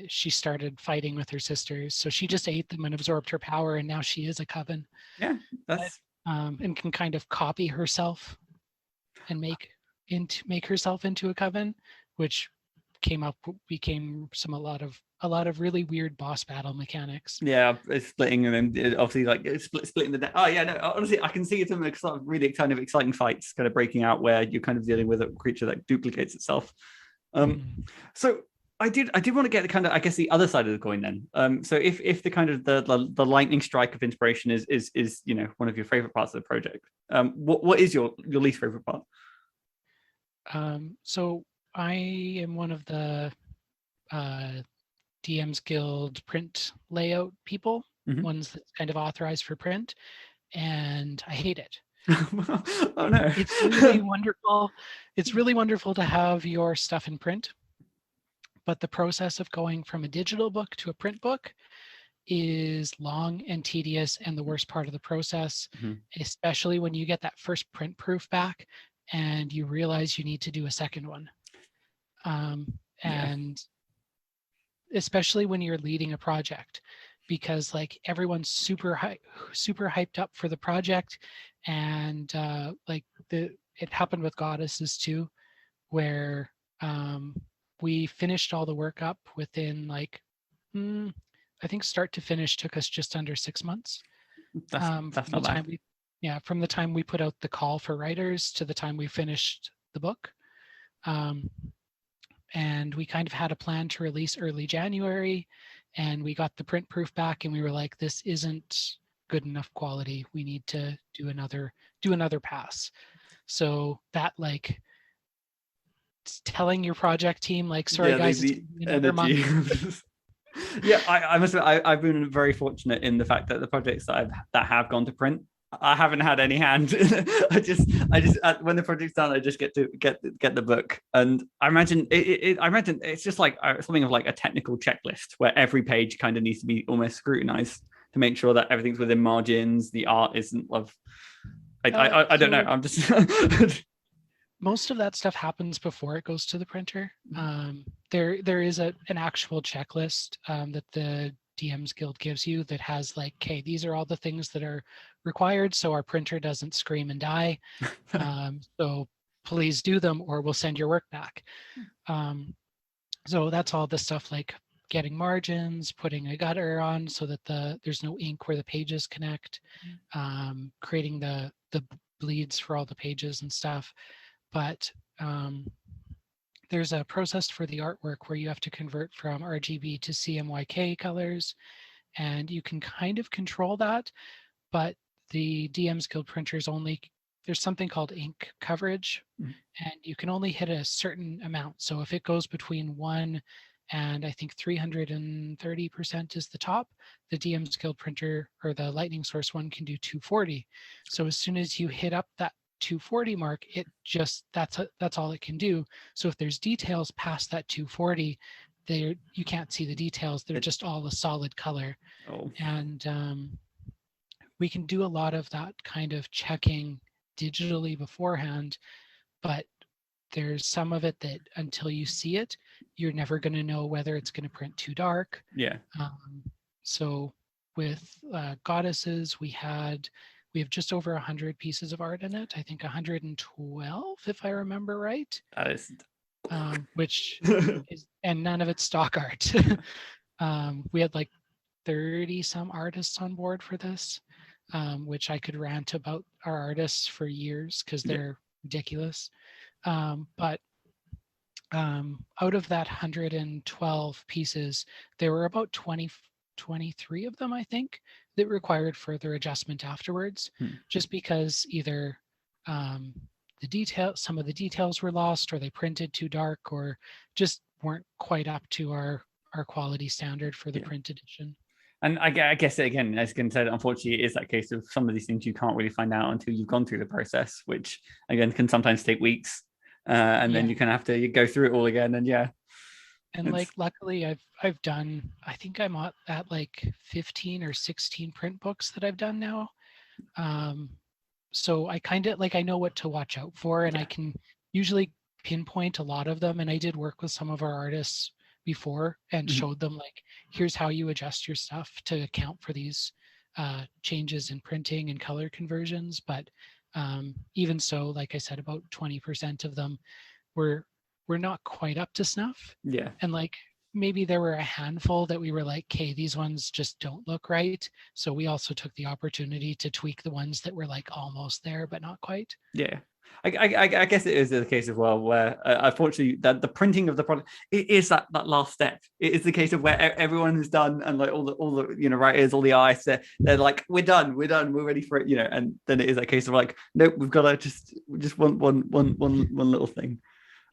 she started fighting with her sisters, so she just ate them and absorbed her power, and now she is a coven. Yeah, that's and can kind of copy herself and make herself into a coven, which became a lot of really weird boss battle mechanics. yeah, it's splitting and then obviously like splitting the. Oh yeah, no, honestly, I can see some sort of really kind of exciting fights kind of breaking out where you're kind of dealing with a creature that duplicates itself. So I did want to get the kind of, I guess, the other side of the coin then. So if the kind of the lightning strike of inspiration is one of your favorite parts of the project, what is your least favorite part? So I am one of the DMsGuild print layout people, ones that's kind of authorized for print, and I hate it. Oh no. It's really wonderful. It's really wonderful to have your stuff in print, but the process of going from a digital book to a print book is long and tedious, and the worst part of the process, especially when you get that first print proof back and you realize you need to do a second one. And especially when you're leading a project, because like everyone's super hyped up for the project, and it happened with Goddesses too, where we finished all the work up within like I think start to finish took us just under 6 months. That's not bad. From the time we put out the call for writers to the time we finished the book. And we kind of had a plan to release early January, and we got the print proof back and we were like, this isn't good enough quality. We need to do another pass. So that, like, telling your project team, like, sorry guys, the energy. Yeah, I must admit, I've been very fortunate in the fact that the projects that have gone to print, I haven't had any hand. I just when the project's done, I just get to get the book, and I imagine it's just like something of like a technical checklist where every page kind of needs to be almost scrutinized to make sure that everything's within margins, the art isn't of. I don't know. I'm just. Most of that stuff happens before it goes to the printer. There is an actual checklist that the DMsGuild gives you that has like, okay, these are all the things that are required so our printer doesn't scream and die. So please do them or we'll send your work back. So that's all the stuff like getting margins, putting a gutter on so that there's no ink where the pages connect, creating the bleeds for all the pages and stuff. But there's a process for the artwork where you have to convert from RGB to CMYK colors, and you can kind of control that, but the DMsGuild printers there's something called ink coverage, and you can only hit a certain amount. So if it goes between 1 and I think 330% is the top, the DMsGuild printer or the Lightning Source one can do 240. So as soon as you hit up that 240 mark, it just that's all it can do. So if there's details past that 240, you can't see the details. They're just all a solid color. And we can do a lot of that kind of checking digitally beforehand, but there's some of it that until you see it, you're never going to know whether it's going to print too dark. So with Goddesses, we have just over 100 pieces of art in it. I think 112, if I remember right. That is, which is, and none of it's stock art. We had like 30 some artists on board for this, which I could rant about our artists for years because they're ridiculous. But out of that 112 pieces, there were about 23 of them, I think, that required further adjustment afterwards, just because either some of the details were lost, or they printed too dark, or just weren't quite up to our quality standard for the print edition. And I guess again, as Ken said, unfortunately, it is that case of some of these things you can't really find out until you've gone through the process, which again can sometimes take weeks, and then you kind of have to go through it all again. And and like luckily, I've done. I think I'm at like 15 or 16 print books that I've done now. So I kind of like I know what to watch out for, and I can usually pinpoint a lot of them. And I did work with some of our artists before and showed them like, here's how you adjust your stuff to account for these changes in printing and color conversions. But even so, like I said, about 20% of them were not quite up to snuff. Yeah. And like maybe there were a handful that we were like, okay, these ones just don't look right. So we also took the opportunity to tweak the ones that were like almost there, but not quite. Yeah. I guess it is the case as well where unfortunately that the printing of the product, it is that last step. It is the case of where everyone is done, and like all the writers, all the artists, they're like, we're done, we're ready for it, and then it is that case of like, nope, we've got to just one little thing.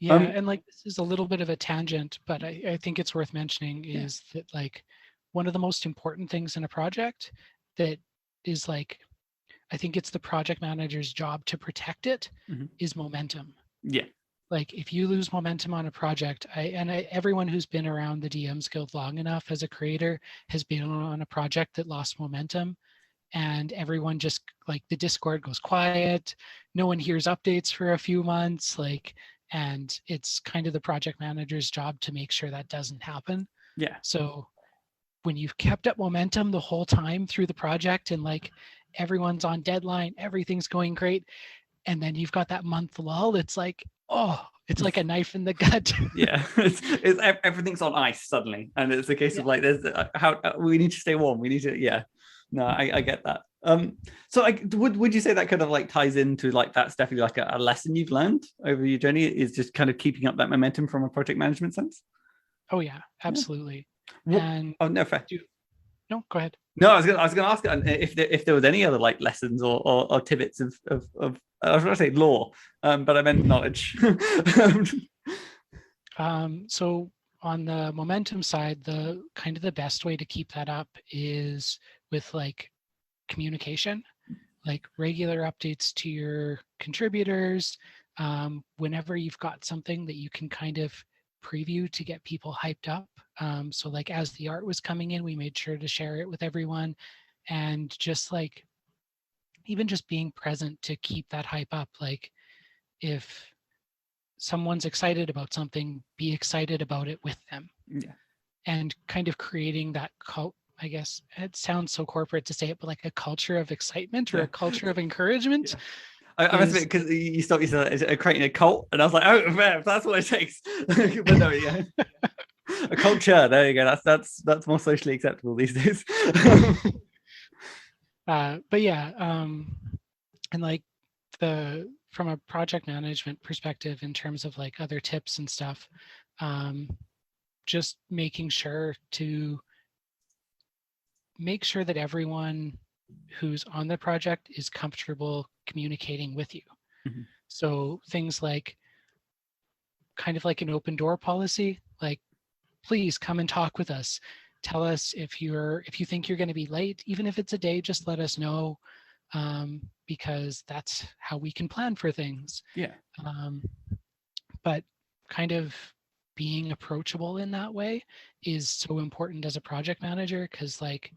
Yeah, and like this is a little bit of a tangent, but I think it's worth mentioning is that like one of the most important things in a project that is like, I think it's the project manager's job to protect it is momentum. Yeah. Like if you lose momentum on a project, everyone who's been around the DMsGuild long enough as a creator has been on a project that lost momentum, and everyone just like the Discord goes quiet. No one hears updates for a few months, and it's kind of the project manager's job to make sure that doesn't happen. Yeah. So when you've kept up momentum the whole time through the project and like everyone's on deadline, everything's going great, and then you've got that month lull, it's like, oh, it's like a knife in the gut. Yeah, it's everything's on ice suddenly, and it's a case of like, there's how we need to stay warm. We need to, no, I get that. So would you say that kind of like ties into like that's definitely like a lesson you've learned over your journey, is just kind of keeping up that momentum from a project management sense? Oh yeah, absolutely. Yeah. And no, fair. No, go ahead. No, I was gonna ask if there was any other like lessons or tidbits of I was going to say lore, but I meant knowledge. So on the momentum side, the kind of the best way to keep that up is with like communication, like regular updates to your contributors. Whenever you've got something that you can kind of preview to get people hyped up. So like as the art was coming in, we made sure to share it with everyone, and just like even just being present to keep that hype up. Like if someone's excited about something, be excited about it with them. Yeah. And kind of creating that I guess it sounds so corporate to say it, but like a culture of excitement or a culture of encouragement. Yeah. I must admit, because you stopped, you said creating a cult, and I was like, oh man, that's what it takes. But no, yeah. A culture, there you go. That's more socially acceptable these days. But yeah, and like from a project management perspective, in terms of like other tips and stuff, just making sure that everyone who's on the project is comfortable communicating with you. Mm-hmm. So things like kind of like an open door policy, like please come and talk with us. Tell us if you think you're going to be late, even if it's a day, just let us know, because that's how we can plan for things. Yeah. But kind of being approachable in that way is so important as a project manager, because like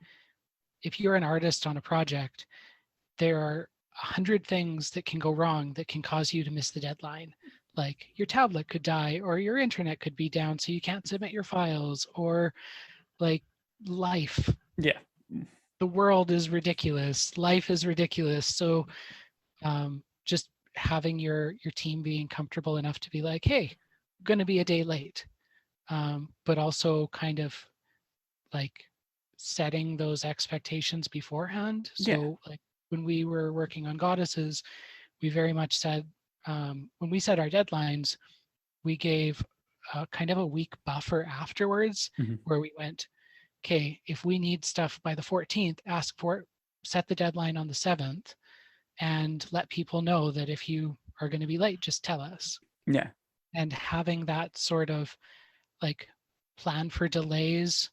if you're an artist on a project, there are 100 things that can go wrong that can cause you to miss the deadline. Like your tablet could die, or your internet could be down so you can't submit your files, or like life. Yeah. The world is ridiculous. Life is ridiculous. So just having your team being comfortable enough to be like, hey, I'm going to be a day late. But also kind of like setting those expectations beforehand. So like when we were working on Goddesses, we very much said, when we set our deadlines, we gave kind of a week buffer afterwards, where we went, okay, if we need stuff by the 14th, ask for it, set the deadline on the 7th, and let people know that if you are going to be late, just tell us. Yeah. And having that sort of like plan for delays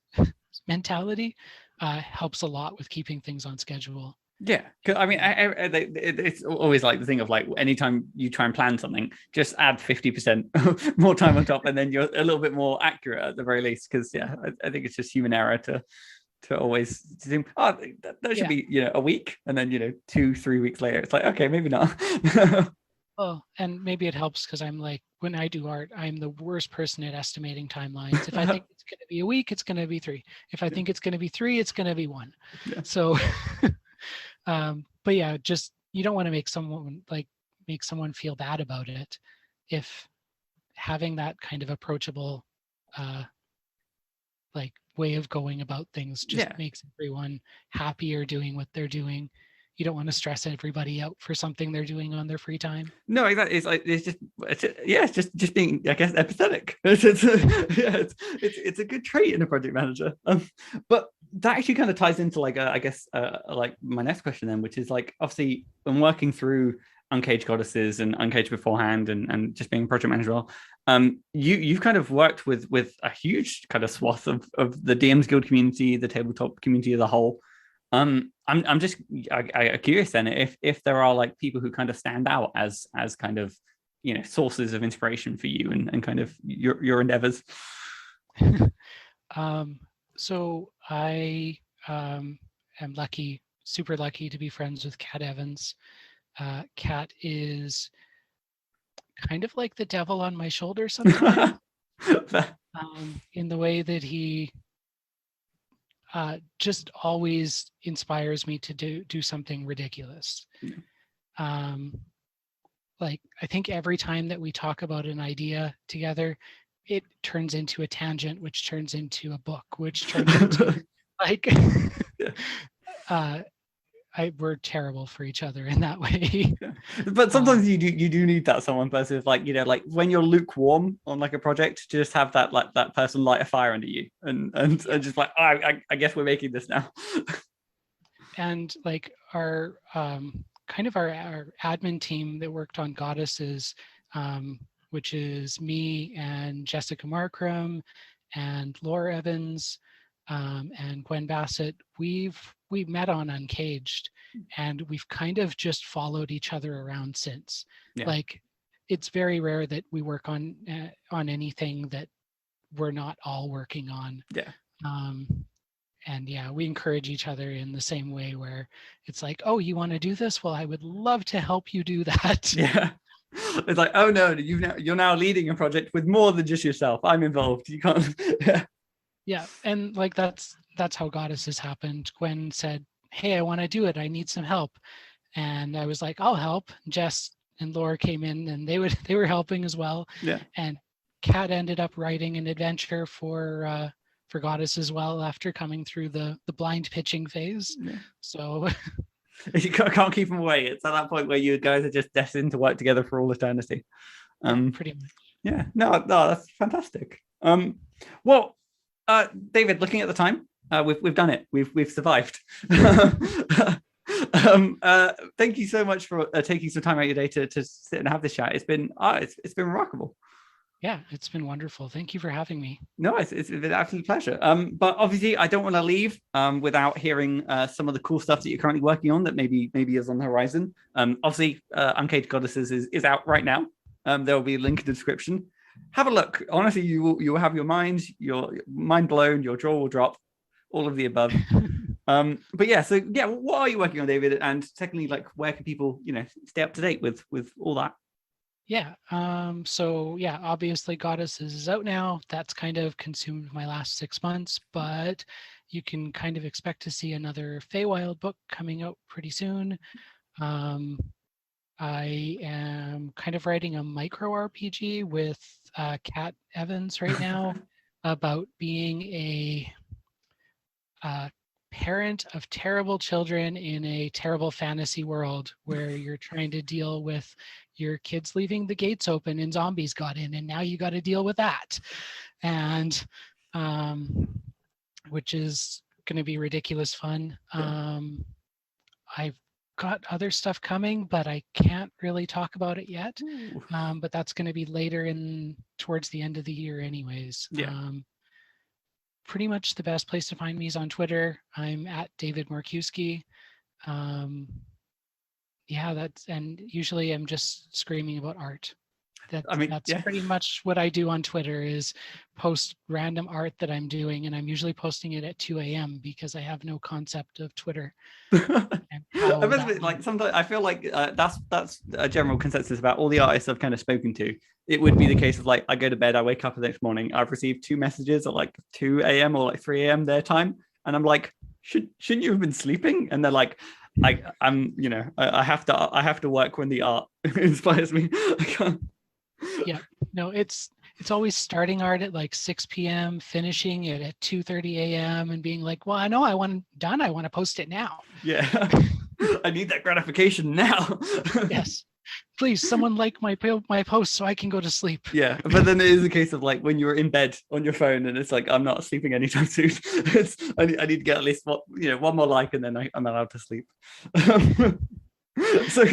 mentality helps a lot with keeping things on schedule. Yeah, because I mean, it's always like the thing of like anytime you try and plan something, just add 50% more time on top, and then you're a little bit more accurate at the very least. Because yeah, I think it's just human error to always think, oh, that should be a week, and then 2-3 weeks later, it's like, okay, maybe not. Well, and maybe it helps because I'm like, when I do art, I'm the worst person at estimating timelines. If I think it's going to be a week, it's going to be 3. If I think it's going to be 3, it's going to be 1. Yeah. So, but yeah, just you don't want to make someone feel bad about it. If having that kind of approachable, like way of going about things just makes everyone happier doing what they're doing. You don't want to stress everybody out for something they're doing on their free time. No, exactly. It's just being, I guess, empathetic. It's a good trait in a project manager. But that actually kind of ties into like I guess like my next question then, which is like, obviously when working through Uncaged Goddesses and Uncaged beforehand and just being a project manager, you've kind of worked with a huge kind of swath of the DMsGuild community, the tabletop community as a whole. I'm just curious then if there are like people who kind of stand out as kind of sources of inspiration for you and kind of your endeavors. So I am super lucky to be friends with Kat Evans. Kat is kind of like the devil on my shoulder sometimes, in the way that he just always inspires me to do something ridiculous. Like I think every time that we talk about an idea together, it turns into a tangent, which turns into a book, which turns into like we're terrible for each other in that way. But sometimes you do need that someone person, like like when you're lukewarm on like a project, to just have that like that person light a fire under you and just like, oh, I guess we're making this now. And like our kind of our admin team that worked on Goddesses, which is me and Jessica Markram and Laura Evans and Gwen Bassett, we met on Uncaged, and we've kind of just followed each other around since. Like it's very rare that we work on anything that we're not all working on. And we encourage each other in the same way, where it's like, oh, you want to do this? Well, I would love to help you do that. It's like, oh no, you're now leading a project with more than just yourself. I'm involved. You can't. And like that's how Goddesses happened. Gwen said, hey, I want to do it, I need some help, and I was like, I'll help. Jess and Laura came in and they were helping as well. And Kat ended up writing an adventure for Goddess as well after coming through the blind pitching phase. So you can't keep them away. It's at that point where you guys are just destined to work together for all eternity. Pretty much. No, that's fantastic. Well, David, looking at the time, we've done it. We've survived. Thank you so much for taking some time out of your day to sit and have this chat. It's been remarkable. Yeah, it's been wonderful. Thank you for having me. No, it's been an absolute pleasure. But obviously, I don't want to leave without hearing some of the cool stuff that you're currently working on that maybe is on the horizon. Obviously, Uncaged Goddesses is out right now. There will be a link in the description. Have a look. Honestly, you will have your mind blown, your jaw will drop, all of the above. But yeah, so yeah, what are you working on, David? And secondly, like, where can people stay up to date with all that? So obviously Goddesses is out now. That's kind of consumed my last 6 months, but you can kind of expect to see another Feywild book coming out pretty soon. I am kind of writing a micro RPG with Kat Evans right now about being a parent of terrible children in a terrible fantasy world where you're trying to deal with your kids leaving the gates open and zombies got in, and now you got to deal with that, and which is going to be ridiculous fun. I've got other stuff coming, but I can't really talk about it yet. Ooh. But that's going to be later towards the end of the year anyways. Yeah. Pretty much the best place to find me is on Twitter. I'm at David Markiwsky. And usually I'm just screaming about art. That's pretty much what I do on Twitter, is post random art that I'm doing, and I'm usually posting it at 2 a.m. because I have no concept of Twitter. Like sometimes I feel like that's a general consensus about all the artists I've kind of spoken to. It would be the case of like, I go to bed, I wake up the next morning, I've received 2 messages at like 2 a.m. or like 3 a.m. their time, and I'm like, shouldn't you have been sleeping? And they're like, I have to work when the art inspires me. I can't. Yeah, no, it's always starting art at like 6 p.m., finishing it at 2:30 a.m. and being like, well, I know I want it done. I want to post it now. Yeah, I need that gratification now. Yes, please, someone like my post so I can go to sleep. Yeah, but then it is a case of like when you're in bed on your phone and it's like, I'm not sleeping anytime soon. I need to get at least one more like, and then I'm allowed to sleep. so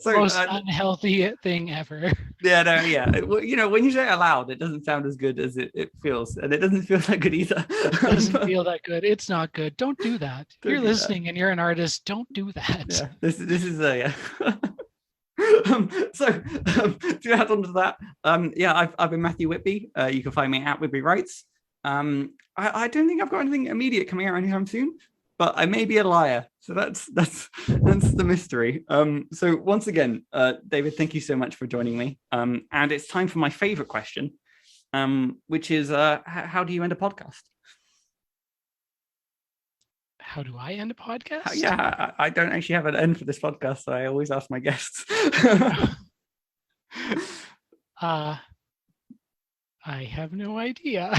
most unhealthy thing ever. When you say it aloud, it doesn't sound as good as it feels, and it doesn't feel that good either. It doesn't feel that good. It's not good. Don't do that. If you're listening and you're an artist, don't do that. Yeah, this is to add on to that, I've been Matthew Whitby. You can find me at Whitby Writes. I don't think I've got anything immediate coming out anytime soon, but I may be a liar. So that's the mystery. So once again, David, thank you so much for joining me. And it's time for my favorite question, which is, how do you end a podcast? How do I end a podcast? I don't actually have an end for this podcast, so I always ask my guests. I have no idea.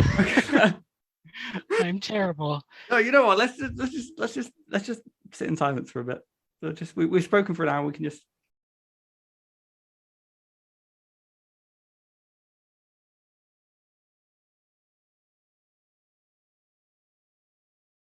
I'm terrible. No, you know what? Let's just sit in silence for a bit. So we've spoken for an hour. We can just